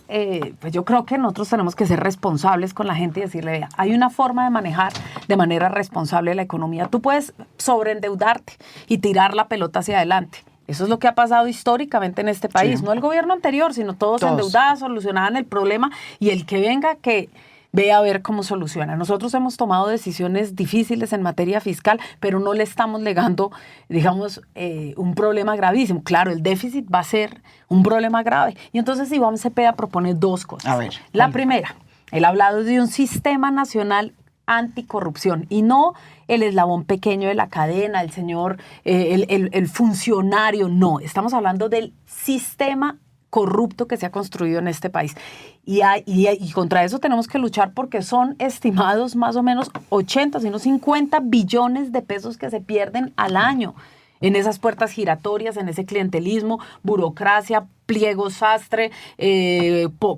pues yo creo que nosotros tenemos que ser responsables con la gente y decirle, vea, hay una forma de manejar de manera responsable la economía. Tú puedes sobreendeudarte y tirar la pelota hacia adelante. Eso es lo que ha pasado históricamente en este país. Sí. No el gobierno anterior, sino todos endeudados, solucionaban el problema, y el que venga que ve a ver cómo soluciona. Nosotros hemos tomado decisiones difíciles en materia fiscal, pero no le estamos legando, digamos, un problema gravísimo. Claro, el déficit va a ser un problema grave. Y entonces Iván Cepeda propone dos cosas. A ver. La primera, él ha hablado de un sistema nacional anticorrupción y no el eslabón pequeño de la cadena, el señor, el funcionario, no. Estamos hablando del sistema corrupto que se ha construido en este país. Y contra eso tenemos que luchar, porque son estimados más o menos 80, si no 50 billones de pesos que se pierden al año en esas puertas giratorias, en ese clientelismo, burocracia, pliego sastre,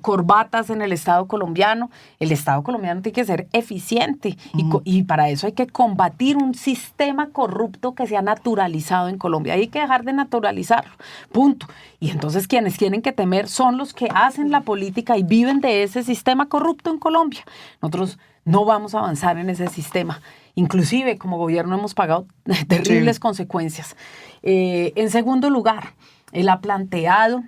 corbatas en el Estado colombiano. El Estado colombiano tiene que ser eficiente y para eso hay que combatir un sistema corrupto que se ha naturalizado en Colombia. Hay que dejar de naturalizarlo, punto. Y entonces quienes tienen que temer son los que hacen la política y viven de ese sistema corrupto en Colombia. Nosotros no vamos a avanzar en ese sistema. Inclusive como gobierno hemos pagado terribles consecuencias. En segundo lugar, él ha planteado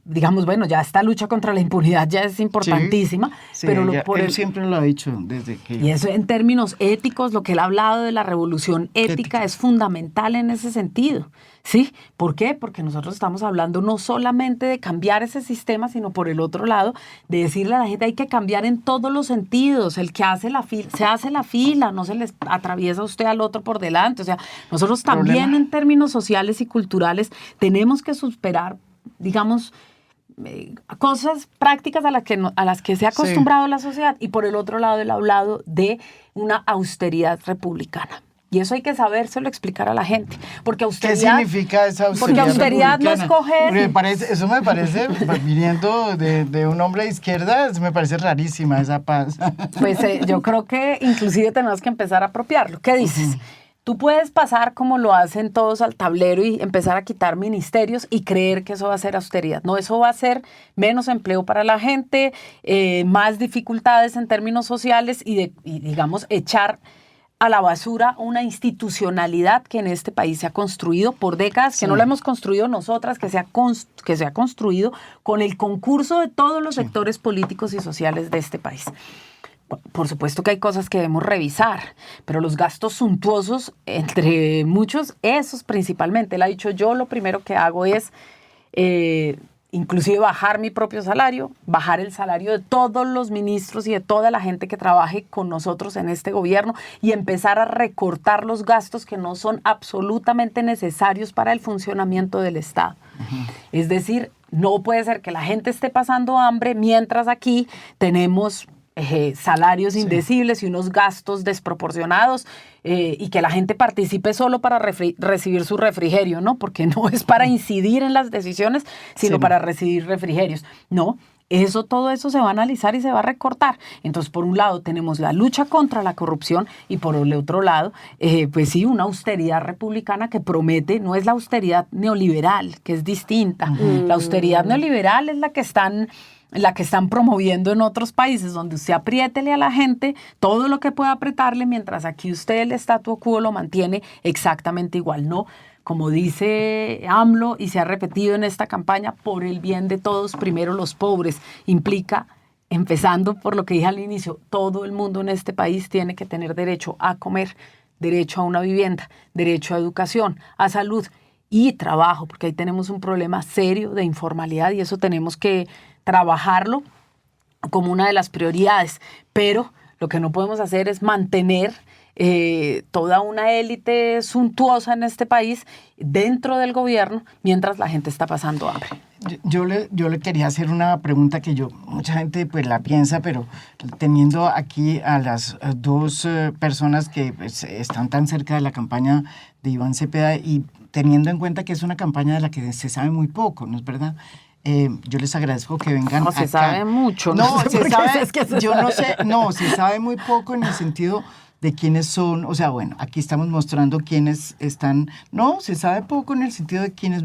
digamos, bueno, ya esta lucha contra la impunidad ya es importantísima, sí, pero él siempre lo ha dicho desde que... Y eso en términos éticos, lo que él ha hablado de la revolución ética es fundamental en ese sentido, ¿sí? ¿Por qué? Porque nosotros estamos hablando no solamente de cambiar ese sistema, sino por el otro lado, de decirle a la gente hay que cambiar en todos los sentidos. El que hace la fila, se hace la fila, no se les atraviesa usted al otro por delante. O sea, nosotros también en términos sociales y culturales tenemos que superar, digamos, cosas prácticas a las que se ha acostumbrado la sociedad. Y por el otro lado, él ha hablado de una austeridad republicana. Y eso hay que sabérselo explicar a la gente. Porque austeridad, ¿qué significa esa austeridad? Porque austeridad no es coger... Eso me parece, viniendo de un hombre de izquierda, me parece rarísima esa paz. Pues yo creo que inclusive tenemos que empezar a apropiarlo. ¿Qué dices? Tú puedes pasar como lo hacen todos al tablero y empezar a quitar ministerios y creer que eso va a ser austeridad. No, eso va a ser menos empleo para la gente, más dificultades en términos sociales y digamos, echar a la basura una institucionalidad que en este país se ha construido por décadas, que no la hemos construido nosotras, que se ha construido con el concurso de todos los sectores políticos y sociales de este país. Por supuesto que hay cosas que debemos revisar, pero los gastos suntuosos, entre muchos, esos principalmente. Él ha dicho, yo lo primero que hago es inclusive bajar mi propio salario, bajar el salario de todos los ministros y de toda la gente que trabaje con nosotros en este gobierno y empezar a recortar los gastos que no son absolutamente necesarios para el funcionamiento del Estado. Es decir, no puede ser que la gente esté pasando hambre mientras aquí tenemos salarios indecibles y unos gastos desproporcionados, y que la gente participe solo para recibir su refrigerio, ¿no? Porque no es para incidir en las decisiones, sino para recibir refrigerios. No, todo eso se va a analizar y se va a recortar. Entonces, por un lado tenemos la lucha contra la corrupción y por el otro lado, pues sí, una austeridad republicana que promete, no es la austeridad neoliberal, que es distinta. La austeridad neoliberal es la que están promoviendo en otros países, donde usted apriétele a la gente todo lo que pueda apretarle, mientras aquí usted el statu quo lo mantiene exactamente igual. No, como dice AMLO y se ha repetido en esta campaña, por el bien de todos, primero los pobres. Implica, empezando por lo que dije al inicio, todo el mundo en este país tiene que tener derecho a comer, derecho a una vivienda, derecho a educación, a salud y trabajo, porque ahí tenemos un problema serio de informalidad y eso tenemos que trabajarlo como una de las prioridades. Pero lo que no podemos hacer es mantener toda una élite suntuosa en este país dentro del gobierno mientras la gente está pasando hambre. Yo le quería hacer una pregunta que mucha gente pues la piensa, pero teniendo aquí a las dos personas que pues, están tan cerca de la campaña de Iván Cepeda y teniendo en cuenta que es una campaña de la que se sabe muy poco, ¿no es verdad? Yo les agradezco que vengan acá. Se sabe mucho. No, se sabe, yo no sé, no, se sabe muy poco en el sentido de quiénes son, o sea, bueno, aquí estamos mostrando quiénes están, no, se sabe poco en el sentido de quiénes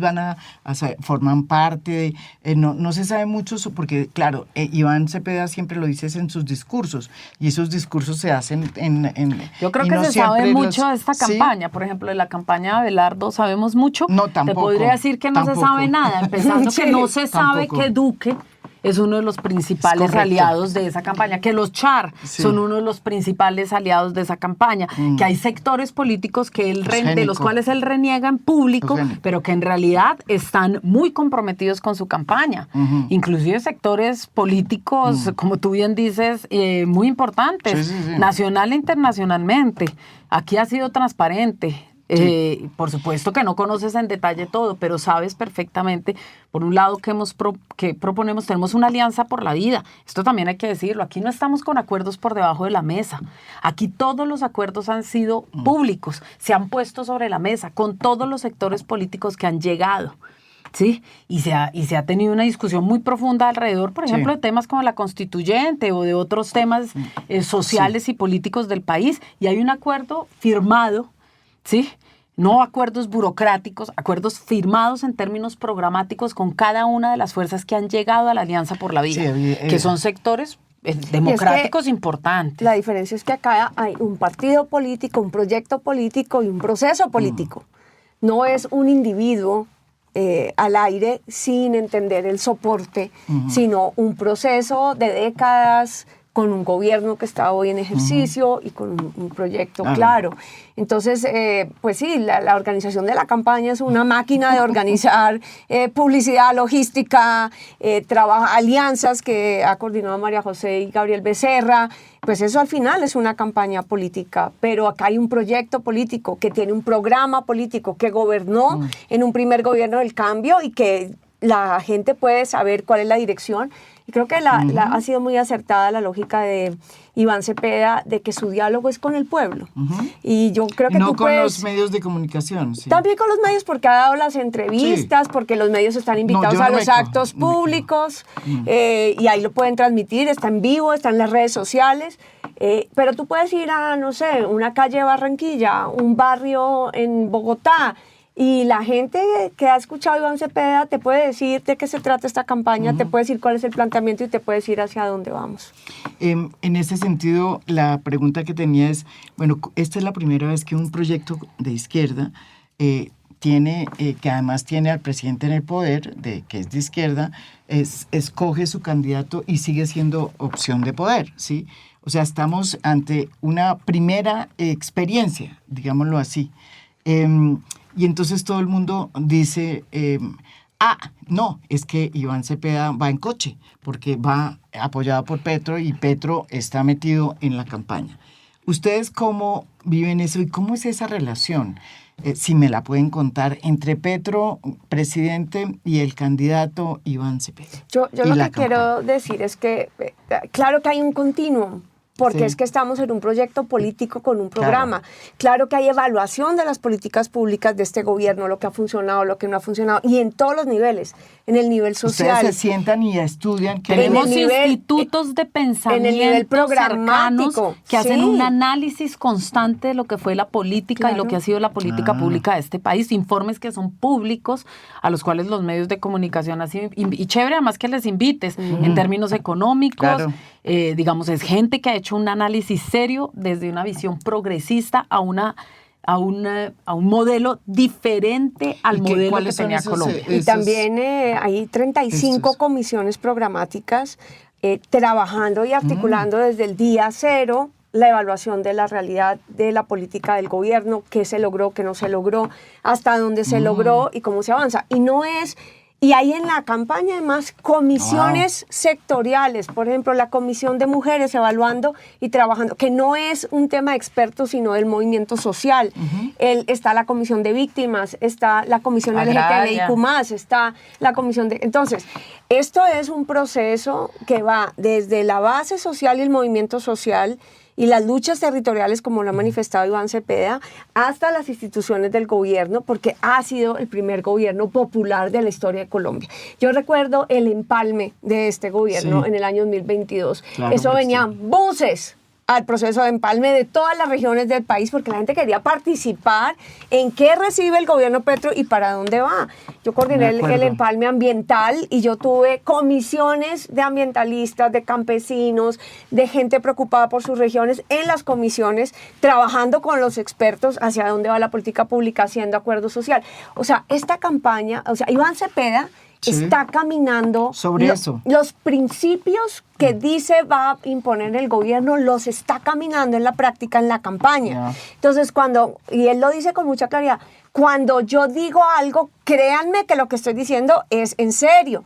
forman parte, no se sabe mucho, porque claro, Iván Cepeda siempre lo dice en sus discursos, y esos discursos se hacen Yo creo que se sabe mucho de esta campaña, ¿sí? Por ejemplo, de la campaña de Abelardo sabemos mucho. No, tampoco. Te podría decir que no se sabe nada, empezando que no se sabe que Duque es uno de los principales aliados de esa campaña, que los Char son uno de los principales aliados de esa campaña, que hay sectores políticos que de los cuales él reniega en público, pero que en realidad están muy comprometidos con su campaña. Inclusive sectores políticos, como tú bien dices, muy importantes, nacional e internacionalmente. Aquí ha sido transparente. Por supuesto que no conoces en detalle todo, pero sabes perfectamente, por un lado, que proponemos, tenemos una alianza por la vida. Esto también hay que decirlo. Aquí no estamos con acuerdos por debajo de la mesa. Aquí todos los acuerdos han sido públicos, se han puesto sobre la mesa con todos los sectores políticos que han llegado. ¿Sí? Y se ha tenido una discusión muy profunda alrededor, por ejemplo, de temas como la constituyente o de otros temas sociales y políticos del país. Y hay un acuerdo firmado, ¿sí? No acuerdos burocráticos, acuerdos firmados en términos programáticos con cada una de las fuerzas que han llegado a la Alianza por la Vida, que son sectores democráticos importantes. La diferencia es que acá hay un partido político, un proyecto político y un proceso político. No es un individuo al aire sin entender el soporte, sino un proceso de décadas con un gobierno que está hoy en ejercicio y con un proyecto claro. Entonces, pues sí, la organización de la campaña es una máquina de organizar publicidad, logística, alianzas que ha coordinado María José y Gabriel Becerra. Pues eso al final es una campaña política, pero acá hay un proyecto político que tiene un programa político que gobernó en un primer gobierno del cambio y que la gente puede saber cuál es la dirección. Y creo que ha sido muy acertada la lógica de Iván Cepeda de que su diálogo es con el pueblo. Y yo creo que no con los medios de comunicación. Sí. También con los medios, porque ha dado las entrevistas, porque los medios están invitados a los actos públicos, y ahí lo pueden transmitir, está en vivo, está en las redes sociales. Pero tú puedes ir a, no sé, una calle de Barranquilla, un barrio en Bogotá, y la gente que ha escuchado a Iván Cepeda te puede decir de qué se trata esta campaña, te puede decir cuál es el planteamiento y te puede decir hacia dónde vamos. En ese sentido, la pregunta que tenía es, bueno, esta es la primera vez que un proyecto de izquierda que además tiene al presidente en el poder, que es de izquierda, escoge su candidato y sigue siendo opción de poder, ¿sí? O sea, estamos ante una primera experiencia, digámoslo así. Y entonces todo el mundo dice, no, es que Iván Cepeda va en coche, porque va apoyado por Petro y Petro está metido en la campaña. ¿Ustedes cómo viven eso y cómo es esa relación? si me la pueden contar, entre Petro, presidente, y el candidato Iván Cepeda. Yo lo que quiero decir es que, claro que hay un continuum, porque Sí. es que estamos en un proyecto político con un programa. Claro que hay evaluación de las políticas públicas de este gobierno, lo que ha funcionado, lo que no ha funcionado, y en todos los niveles, en el nivel social. Ustedes se sientan y estudian. Tenemos nivel- institutos de pensamiento en el nivel programático, cercanos que hacen sí. un análisis constante de lo que fue la política y lo Claro. que ha sido la política pública de este país, informes que son públicos, a los cuales los medios de comunicación así, y chévere además que les invites en términos económicos, Claro. digamos, es gente que ha hecho un análisis serio desde una visión progresista a un modelo diferente al modelo que cuáles son tenía esos, Colombia. Y también hay 35 Estos. comisiones programáticas trabajando y articulando desde el día cero la evaluación de la realidad de la política del gobierno, qué se logró, qué no se logró, hasta dónde se logró y cómo se avanza. Y hay en la campaña además comisiones sectoriales, por ejemplo, la Comisión de Mujeres evaluando y trabajando, que no es un tema de expertos, sino del movimiento social. Está la Comisión de Víctimas, está la Comisión Agraria. LGTBIQ+, está la Comisión de... Entonces, esto es un proceso que va desde la base social y el movimiento social y las luchas territoriales, como lo ha manifestado Iván Cepeda, hasta las instituciones del gobierno, porque ha sido el primer gobierno popular de la historia de Colombia. Yo recuerdo el empalme de este gobierno Sí. en el año 2022. Claro, Eso porque venían buses al proceso de empalme de todas las regiones del país, porque la gente quería participar en qué recibe el gobierno Petro y para dónde va. Yo coordiné De acuerdo. el empalme ambiental y yo tuve comisiones de ambientalistas, de campesinos, de gente preocupada por sus regiones en las comisiones, trabajando con los expertos hacia dónde va la política pública, haciendo acuerdo social. O sea, esta campaña, Iván Cepeda Sí. está caminando Sobre eso. los principios que dice va a imponer el gobierno, los está caminando en la práctica, en la campaña. Ya. Entonces, y él lo dice con mucha claridad, cuando yo digo algo, créanme que lo que estoy diciendo es en serio.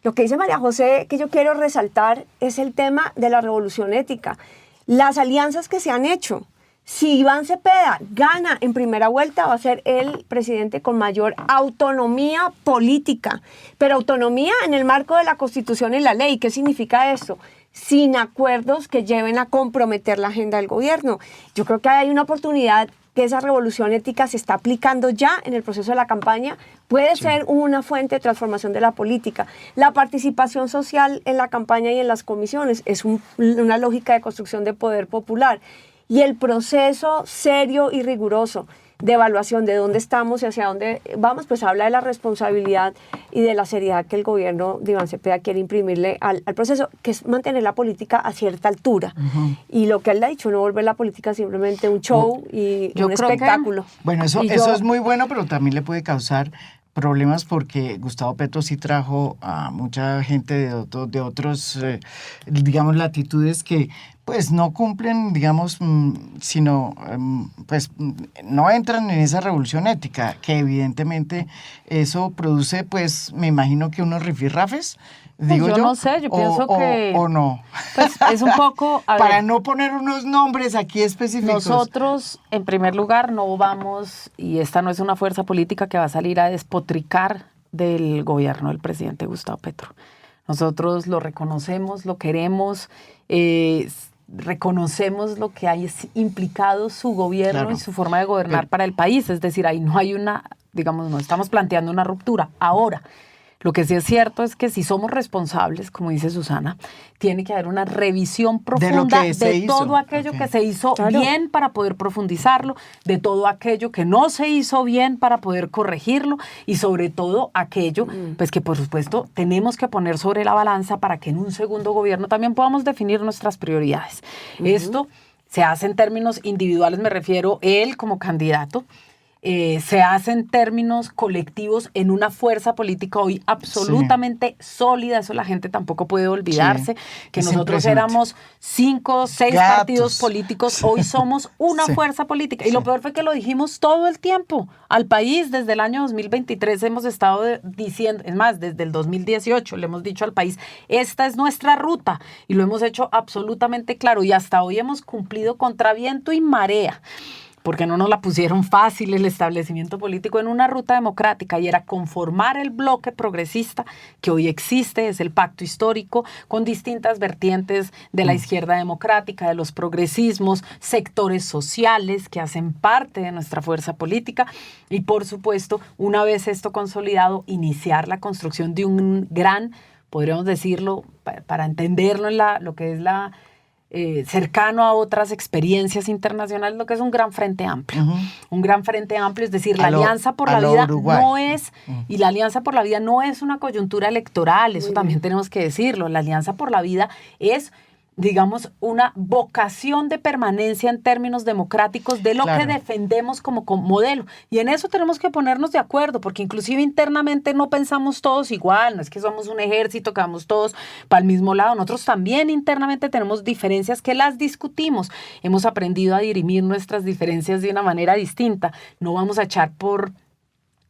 Lo que dice María José, que yo quiero resaltar, es el tema de la revolución ética. Las alianzas que se han hecho. Si Iván Cepeda gana en primera vuelta, va a ser el presidente con mayor autonomía política, pero autonomía en el marco de la Constitución y la ley. ¿Qué significa esto? Sin acuerdos que lleven a comprometer la agenda del gobierno. Yo creo que hay una oportunidad que esa revolución ética se está aplicando ya en el proceso de la campaña, puede ser una fuente de transformación de la política. La participación social en la campaña y en las comisiones es una lógica de construcción de poder popular. Y el proceso serio y riguroso de evaluación de dónde estamos y hacia dónde vamos, pues habla de la responsabilidad y de la seriedad que el gobierno de Iván Cepeda quiere imprimirle al proceso, que es mantener la política a cierta altura. Y lo que él ha dicho, no volver la política simplemente un show y Yo un creo que- espectáculo. Bueno, eso Y yo- es muy bueno, pero también le puede causar problemas porque Gustavo Petro sí trajo a mucha gente de otros, digamos, latitudes que pues no cumplen, digamos, sino pues no entran en esa revolución ética, que evidentemente eso produce, pues, me imagino que unos rifirrafes, digo yo yo. no sé, yo pienso que- O no. Pues es un poco... a Para ver, no poner unos nombres aquí específicos. nosotros, en primer lugar, no vamos, y esta no es una fuerza política que va a salir a despotricar del gobierno del presidente Gustavo Petro. Nosotros lo reconocemos, lo queremos, reconocemos lo que hay implicado su gobierno Claro. y su forma de gobernar para el país. Es decir, ahí no hay digamos, no estamos planteando una ruptura. Ahora, lo que sí es cierto es que si somos responsables, como dice Susana, tiene que haber una revisión profunda que se de hizo. todo aquello Ok. que se hizo Claro. bien para poder profundizarlo, de todo aquello que no se hizo bien para poder corregirlo y sobre todo aquello pues que por supuesto tenemos que poner sobre la balanza para que en un segundo gobierno también podamos definir nuestras prioridades. Esto se hace en términos individuales, me refiero él como candidato. Se hace en términos colectivos en una fuerza política hoy absolutamente sólida, eso la gente tampoco puede olvidarse, que es nosotros impresionante. éramos 5 o 6 Gatos. partidos políticos, hoy somos una Sí. fuerza política. Y lo peor fue que lo dijimos todo el tiempo al país, desde el año 2023 hemos estado diciendo, es más, desde el 2018 le hemos dicho al país, esta es nuestra ruta y lo hemos hecho absolutamente claro y hasta hoy hemos cumplido contra viento y marea. porque no nos la pusieron fácil el establecimiento político, en una ruta democrática, y era conformar el bloque progresista que hoy existe, es el pacto histórico, con distintas vertientes de la izquierda democrática, de los progresismos, sectores sociales que hacen parte de nuestra fuerza política, y por supuesto, una vez esto consolidado, iniciar la construcción de un gran, podríamos decirlo, para entenderlo en lo que es cercano a otras experiencias internacionales, lo que es un gran frente amplio. Un gran frente amplio, es decir, la Alianza por la Vida no es, y la Alianza por la Vida no es una coyuntura electoral, eso también tenemos que decirlo. La Alianza por la Vida es, digamos, una vocación de permanencia en términos democráticos de lo que defendemos como modelo. Y en eso tenemos que ponernos de acuerdo, porque inclusive internamente no pensamos todos igual, no es que somos un ejército que vamos todos para el mismo lado. Nosotros también internamente tenemos diferencias que las discutimos. Hemos aprendido a dirimir nuestras diferencias de una manera distinta. No vamos a echar por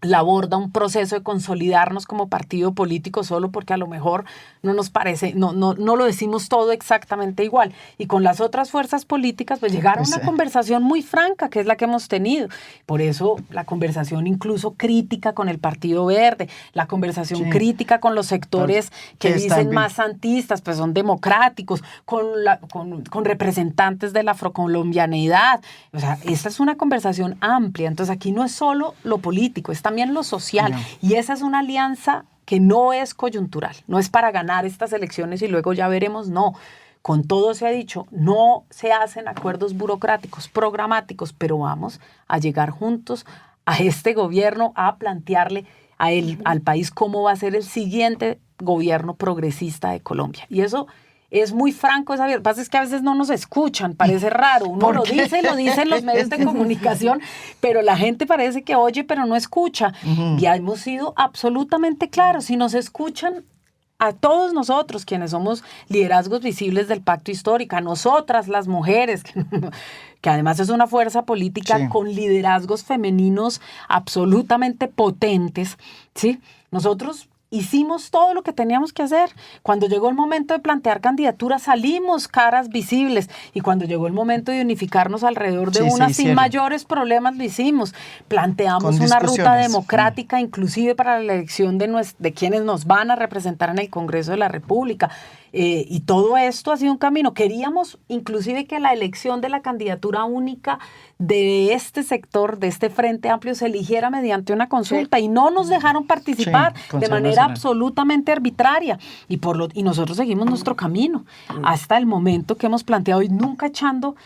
la borda un proceso de consolidarnos como partido político solo porque a lo mejor no nos parece, no lo decimos todo exactamente igual. Y con las otras fuerzas políticas pues llegar a una conversación muy franca, que es la que hemos tenido. Por eso la conversación incluso crítica con el Partido Verde, la conversación crítica con los sectores que dicen más santistas, pues son democráticos, con representantes de la afrocolombianidad. O sea, esta es una conversación amplia. Entonces aquí no es solo lo político, es también lo social. Y esa es una alianza que no es coyuntural, no es para ganar estas elecciones y luego ya veremos, no. Con todo se ha dicho, no se hacen acuerdos burocráticos, programáticos, pero vamos a llegar juntos a este gobierno a plantearle al país cómo va a ser el siguiente gobierno progresista de Colombia. Y eso es muy franco, lo que pasa es que a veces no nos escuchan, parece raro, uno lo dice en los medios de comunicación, pero la gente parece que oye, pero no escucha. Y hemos sido absolutamente claros, si nos escuchan a todos nosotros, quienes somos liderazgos visibles del Pacto Histórico, a nosotras las mujeres, que además es una fuerza política con liderazgos femeninos absolutamente potentes, ¿sí? Nosotros hicimos todo lo que teníamos que hacer. Cuando llegó el momento de plantear candidaturas, salimos caras visibles. Y cuando llegó el momento de unificarnos alrededor de una sin mayores problemas, lo hicimos. Planteamos una ruta democrática, inclusive para la elección de quienes nos van a representar en el Congreso de la República. Y todo esto ha sido un camino. Queríamos inclusive que la elección de la candidatura única de este sector, de este Frente Amplio, se eligiera mediante una consulta y no nos dejaron participar de manera absolutamente arbitraria. Y nosotros seguimos nuestro camino hasta el momento que hemos planteado y nunca echándole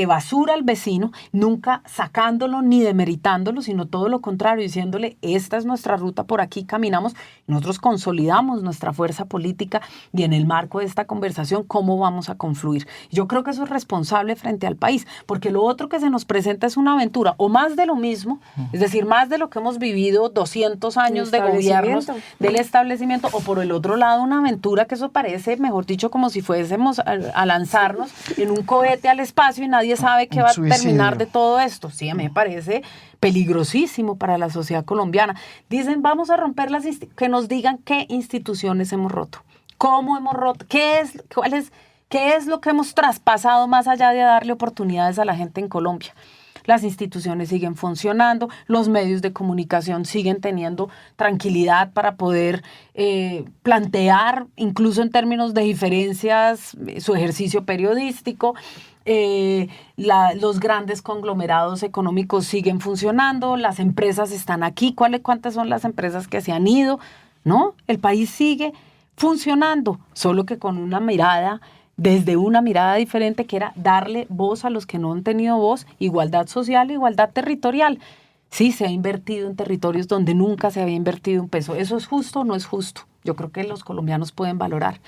basura al vecino, nunca sacándolo ni demeritándolo, sino todo lo contrario, diciéndole, esta es nuestra ruta, por aquí caminamos, nosotros consolidamos nuestra fuerza política y en el marco de esta conversación, ¿cómo vamos a confluir? Yo creo que eso es responsable frente al país, porque lo otro que se nos presenta es una aventura, o más de lo mismo, es decir, más de lo que hemos vivido 200 años de gobiernos del establecimiento, o por el otro lado una aventura que eso parece, mejor dicho, como si fuésemos a lanzarnos en un cohete al espacio y nadie sabe qué va a terminar de todo esto. Sí, a mí me parece peligrosísimo para la sociedad colombiana. Dicen, vamos a romper que nos digan qué instituciones hemos roto, cómo hemos roto, qué es lo que hemos traspasado más allá de darle oportunidades a la gente en Colombia. Las instituciones siguen funcionando, los medios de comunicación siguen teniendo tranquilidad para poder plantear, incluso en términos de diferencias, su ejercicio periodístico. Los grandes conglomerados económicos siguen funcionando, las empresas están aquí. ¿Cuántas son las empresas que se han ido? ¿No? El país sigue funcionando, solo que con una mirada, desde una mirada diferente, que era darle voz a los que no han tenido voz, igualdad social, igualdad territorial. Sí, se ha invertido en territorios donde nunca se había invertido un peso. ¿Eso es justo o no es justo? Yo creo que los colombianos pueden valorar.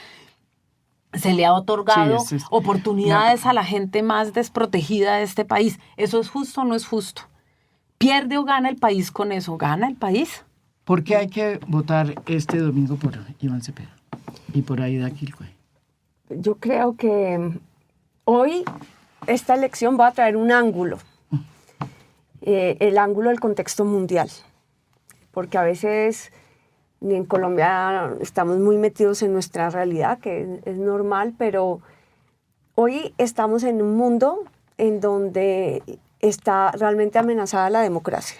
Se le ha otorgado oportunidades a la gente más desprotegida de este país. ¿Eso es justo o no es justo? ¿Pierde o gana el país con eso? ¿Gana el país? ¿Por qué hay que votar este domingo por Iván Cepeda y por Aida Quilcue? Yo creo que hoy esta elección va a traer un ángulo, el ángulo del contexto mundial, porque a veces en Colombia estamos muy metidos en nuestra realidad, que es normal, pero hoy estamos en un mundo en donde está realmente amenazada la democracia.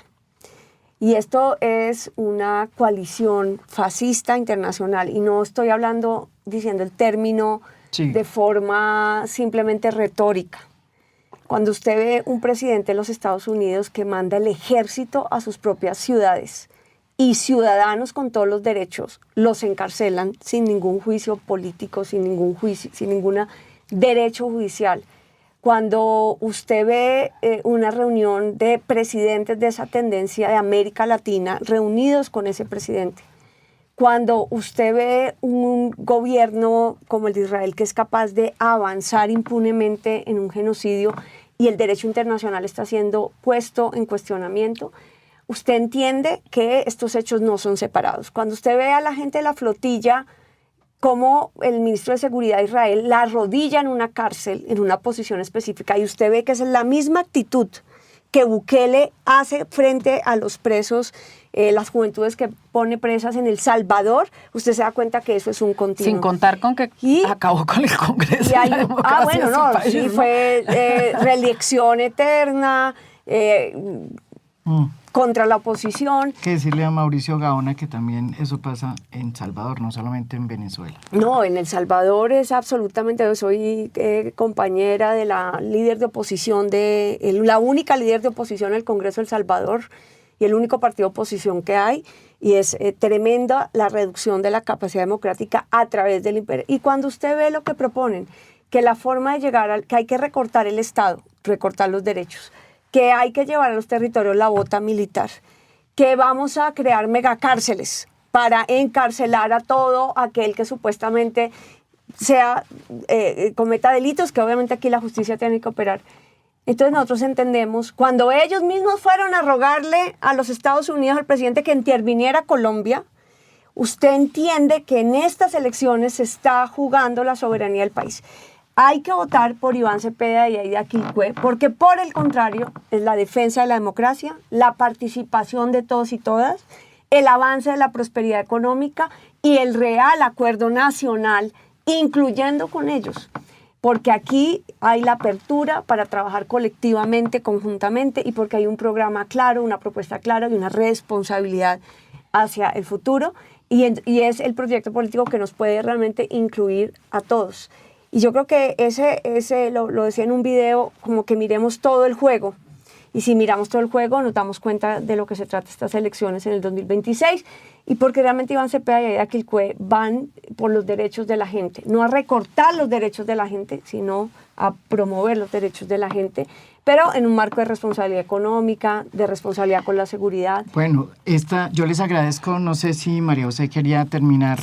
Y esto es una coalición fascista internacional, y no estoy hablando, diciendo el término de forma simplemente retórica. Cuando usted ve un presidente de los Estados Unidos que manda el ejército a sus propias ciudades y ciudadanos con todos los derechos los encarcelan sin ningún juicio político, sin ningún derecho judicial. Cuando usted ve una reunión de presidentes de esa tendencia de América Latina reunidos con ese presidente, cuando usted ve un gobierno como el de Israel que es capaz de avanzar impunemente en un genocidio y el derecho internacional está siendo puesto en cuestionamiento, usted entiende que estos hechos no son separados. Cuando usted ve a la gente de la flotilla, como el ministro de Seguridad de Israel la arrodilla en una cárcel, en una posición específica, y usted ve que es la misma actitud que Bukele hace frente a los presos, las juventudes que pone presas en El Salvador, usted se da cuenta que eso es un continuo. Sin contar con que acabó con el Congreso. Y bueno, no, país, sí, ¿no? Fue reelección eterna, contra la oposición. Que decirle a Mauricio Gaona que también eso pasa en Salvador, no solamente en Venezuela. No, en El Salvador es absolutamente, yo soy compañera de la líder de oposición, la única líder de oposición en el Congreso de El Salvador y el único partido de oposición que hay, y es tremenda la reducción de la capacidad democrática a través del imperio. Y cuando usted ve lo que proponen, que la forma de llegar que hay que recortar el Estado, recortar los derechos, que hay que llevar a los territorios la bota militar, que vamos a crear megacárceles para encarcelar a todo aquel que supuestamente cometa delitos, que obviamente aquí la justicia tiene que operar. Entonces nosotros entendemos, cuando ellos mismos fueron a rogarle a los Estados Unidos, al presidente, que interviniera Colombia, usted entiende que en estas elecciones se está jugando la soberanía del país. Hay que votar por Iván Cepeda y Aida Quilpué, porque por el contrario es la defensa de la democracia, la participación de todos y todas, el avance de la prosperidad económica y el real acuerdo nacional, incluyendo con ellos. Porque aquí hay la apertura para trabajar colectivamente, conjuntamente, y porque hay un programa claro, una propuesta clara y una responsabilidad hacia el futuro, y es el proyecto político que nos puede realmente incluir a todos. Y yo creo que ese lo decía en un video, como que miremos todo el juego. Y si miramos todo el juego, nos damos cuenta de lo que se trata estas elecciones en el 2026. Y porque realmente Iván Cepeda y Aida Quilpué van por los derechos de la gente. No a recortar los derechos de la gente, sino a promover los derechos de la gente, pero en un marco de responsabilidad económica, de responsabilidad con la seguridad. Bueno, yo les agradezco, no sé si María José quería terminar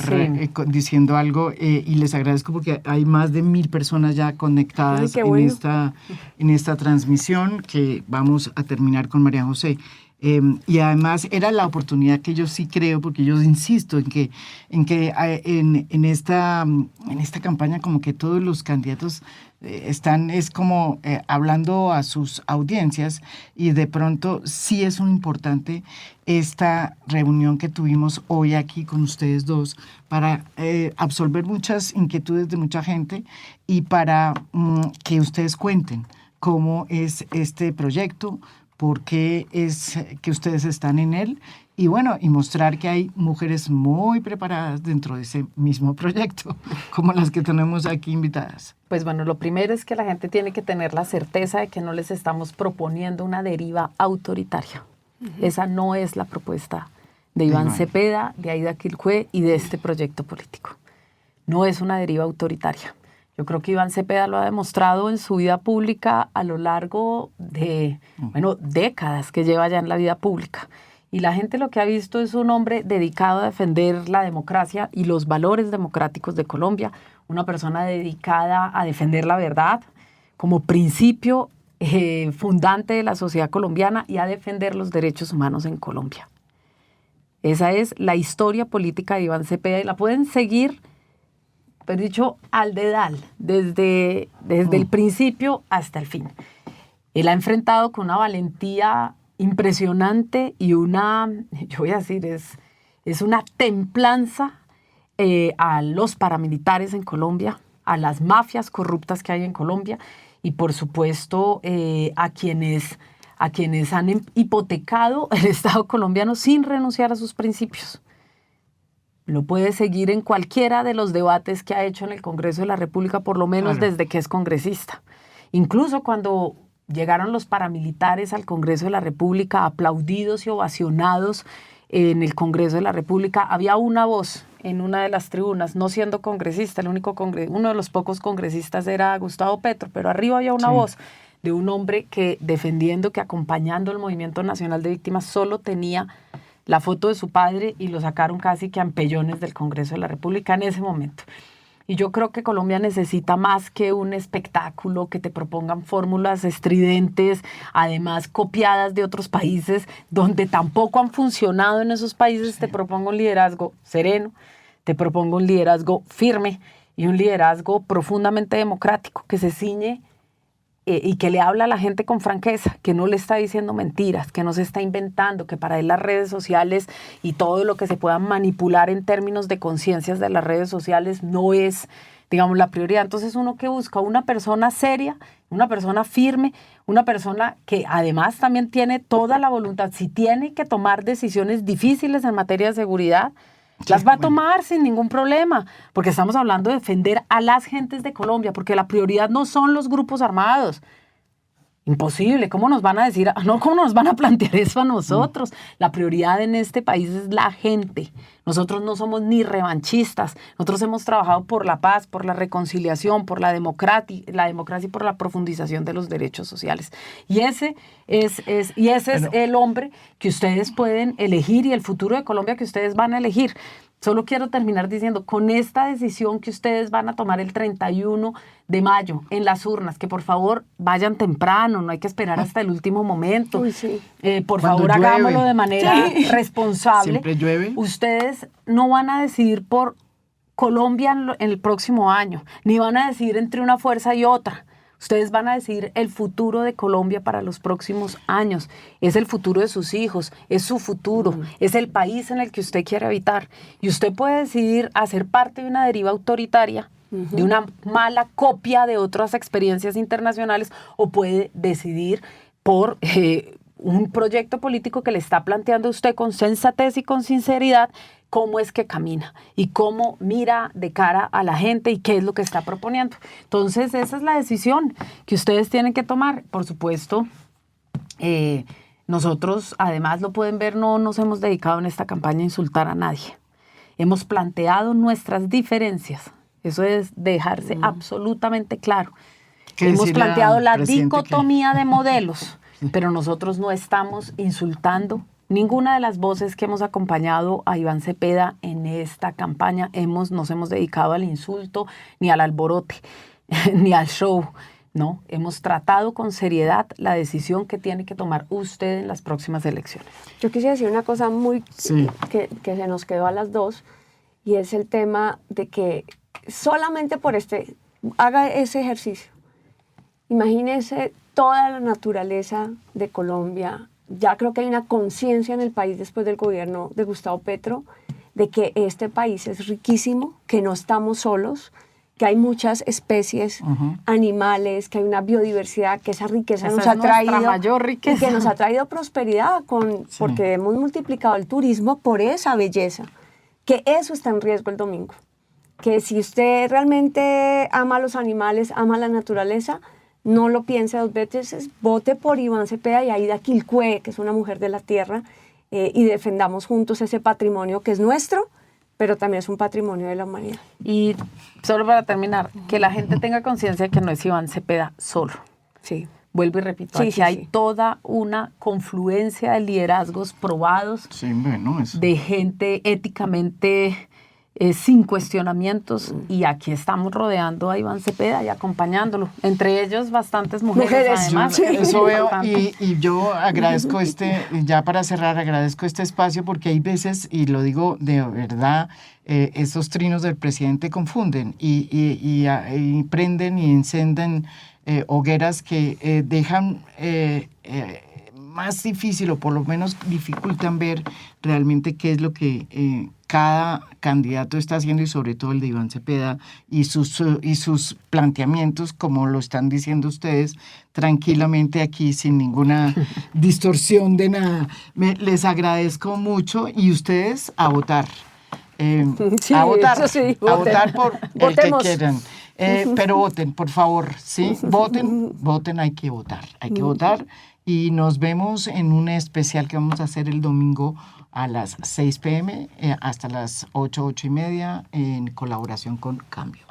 diciendo algo, y les agradezco porque hay más de 1000 personas ya conectadas en esta transmisión, que vamos a terminar con María José. Y además era la oportunidad que yo sí creo, porque yo insisto en esta campaña como que todos los candidatos están hablando a sus audiencias, y de pronto sí es muy importante esta reunión que tuvimos hoy aquí con ustedes dos para absolver muchas inquietudes de mucha gente y para que ustedes cuenten cómo es este proyecto, por qué es que ustedes están en él, y bueno, y mostrar que hay mujeres muy preparadas dentro de ese mismo proyecto, como las que tenemos aquí invitadas. Pues bueno, lo primero es que la gente tiene que tener la certeza de que no les estamos proponiendo una deriva autoritaria. Esa no es la propuesta de Iván Cepeda, de Aida Quilpué y de este proyecto político. No es una deriva autoritaria. Yo creo que Iván Cepeda lo ha demostrado en su vida pública a lo largo de, décadas que lleva ya en la vida pública. Y la gente lo que ha visto es un hombre dedicado a defender la democracia y los valores democráticos de Colombia, una persona dedicada a defender la verdad como principio fundante de la sociedad colombiana y a defender los derechos humanos en Colombia. Esa es la historia política de Iván Cepeda, y la pueden seguir, pero dicho, al dedal, desde el principio hasta el fin. Él ha enfrentado con una valentía impresionante y yo voy a decir, es una templanza a los paramilitares en Colombia, a las mafias corruptas que hay en Colombia, y por supuesto a quienes a quienes han hipotecado el Estado colombiano sin renunciar a sus principios. Lo puede seguir en cualquiera de los debates que ha hecho en el Congreso de la República, por lo menos desde que es congresista. Incluso cuando llegaron los paramilitares al Congreso de la República, aplaudidos y ovacionados en el Congreso de la República, había una voz en una de las tribunas, no siendo congresista, uno de los pocos congresistas era Gustavo Petro, pero arriba había una voz de un hombre que defendiendo, que acompañando el Movimiento Nacional de Víctimas, solo tenía la foto de su padre y lo sacaron casi que a empellones del Congreso de la República en ese momento. Y yo creo que Colombia necesita más que un espectáculo, que te propongan fórmulas estridentes, además copiadas de otros países, donde tampoco han funcionado en esos países. Te propongo un liderazgo sereno, te propongo un liderazgo firme y un liderazgo profundamente democrático, que se ciñe y que le habla a la gente con franqueza, que no le está diciendo mentiras, que no se está inventando, que para él las redes sociales y todo lo que se pueda manipular en términos de conciencias de las redes sociales no es, digamos, la prioridad. Entonces uno que busca una persona seria, una persona firme, una persona que además también tiene toda la voluntad, si tiene que tomar decisiones difíciles en materia de seguridad, las va a tomar sin ningún problema, porque estamos hablando de defender a las gentes de Colombia, porque la prioridad no son los grupos armados. Imposible, ¿cómo nos van a decir, cómo nos van a plantear eso a nosotros? La prioridad en este país es la gente. Nosotros no somos ni revanchistas. Nosotros hemos trabajado por la paz, por la reconciliación, por la democracia y por la profundización de los derechos sociales. Y ese es el hombre que ustedes pueden elegir y el futuro de Colombia que ustedes van a elegir. Solo quiero terminar diciendo, con esta decisión que ustedes van a tomar el 31 de mayo en las urnas, que por favor vayan temprano, no hay que esperar hasta el último momento. Uy, sí. Por favor, hagámoslo de manera responsable. Siempre llueve. Ustedes no van a decidir por Colombia en el próximo año, ni van a decidir entre una fuerza y otra. Ustedes van a decidir el futuro de Colombia para los próximos años. Es el futuro de sus hijos, es su futuro, es el país en el que usted quiere habitar. Y usted puede decidir hacer parte de una deriva autoritaria, de una mala copia de otras experiencias internacionales, o puede decidir por un proyecto político que le está planteando a usted con sensatez y con sinceridad cómo es que camina y cómo mira de cara a la gente y qué es lo que está proponiendo. Entonces, esa es la decisión que ustedes tienen que tomar. Por supuesto, nosotros, además lo pueden ver, no nos hemos dedicado en esta campaña a insultar a nadie. Hemos planteado nuestras diferencias. Eso es dejarse absolutamente claro. Hemos planteado la dicotomía de modelos, pero nosotros no estamos insultando ninguna de las voces que hemos acompañado a Iván Cepeda en esta campaña. Nos hemos dedicado al insulto, ni al alborote, ni al show. No, hemos tratado con seriedad la decisión que tiene que tomar usted en las próximas elecciones. Yo quisiera decir una cosa que se nos quedó a las dos, y es el tema de que solamente por haga ese ejercicio. Imagínese toda la naturaleza de Colombia. Ya creo que hay una conciencia en el país después del gobierno de Gustavo Petro de que este país es riquísimo, que no estamos solos, que hay muchas especies animales, que hay una biodiversidad, que esa riqueza nos ha traído mayor riqueza. Y que nos ha traído prosperidad porque hemos multiplicado el turismo por esa belleza, que eso está en riesgo el domingo. Que si usted realmente ama a los animales, ama la naturaleza, no lo piense dos veces, vote por Iván Cepeda y Aida Quilcue, que es una mujer de la tierra, y defendamos juntos ese patrimonio que es nuestro, pero también es un patrimonio de la humanidad. Y solo para terminar, que la gente tenga conciencia que no es Iván Cepeda solo. Sí. Vuelvo y repito, aquí hay toda una confluencia de liderazgos probados, de gente éticamente sin cuestionamientos, y aquí estamos rodeando a Iván Cepeda y acompañándolo, entre ellos bastantes mujeres además. Eso veo, y yo agradezco ya para cerrar, agradezco este espacio, porque hay veces, y lo digo de verdad, estos trinos del presidente confunden y prenden y encienden hogueras que dejan más difícil, o por lo menos dificultan ver realmente qué es lo que cada candidato está haciendo, y sobre todo el de Iván Cepeda, y sus planteamientos, como lo están diciendo ustedes, tranquilamente aquí, sin ninguna distorsión de nada. Les agradezco mucho, y ustedes a votar. Sí, a votar, eso sí, a voten. votar por el que Votemos. quieran. Pero voten, por favor, ¿sí? Voten, hay que votar. Y nos vemos en un especial que vamos a hacer el domingo a las 6 p.m. Hasta las 8:30, en colaboración con Cambio.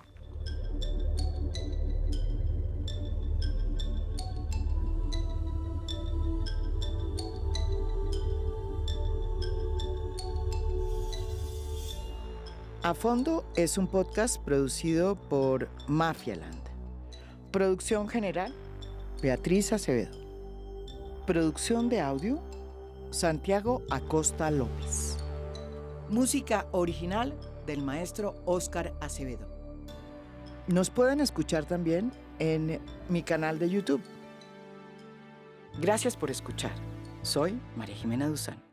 A Fondo es un podcast producido por Mafialand. Producción general, Beatriz Acevedo. Producción de audio, Santiago Acosta López. Música original del maestro Óscar Acevedo. Nos pueden escuchar también en mi canal de YouTube. Gracias por escuchar. Soy María Jimena Duzán.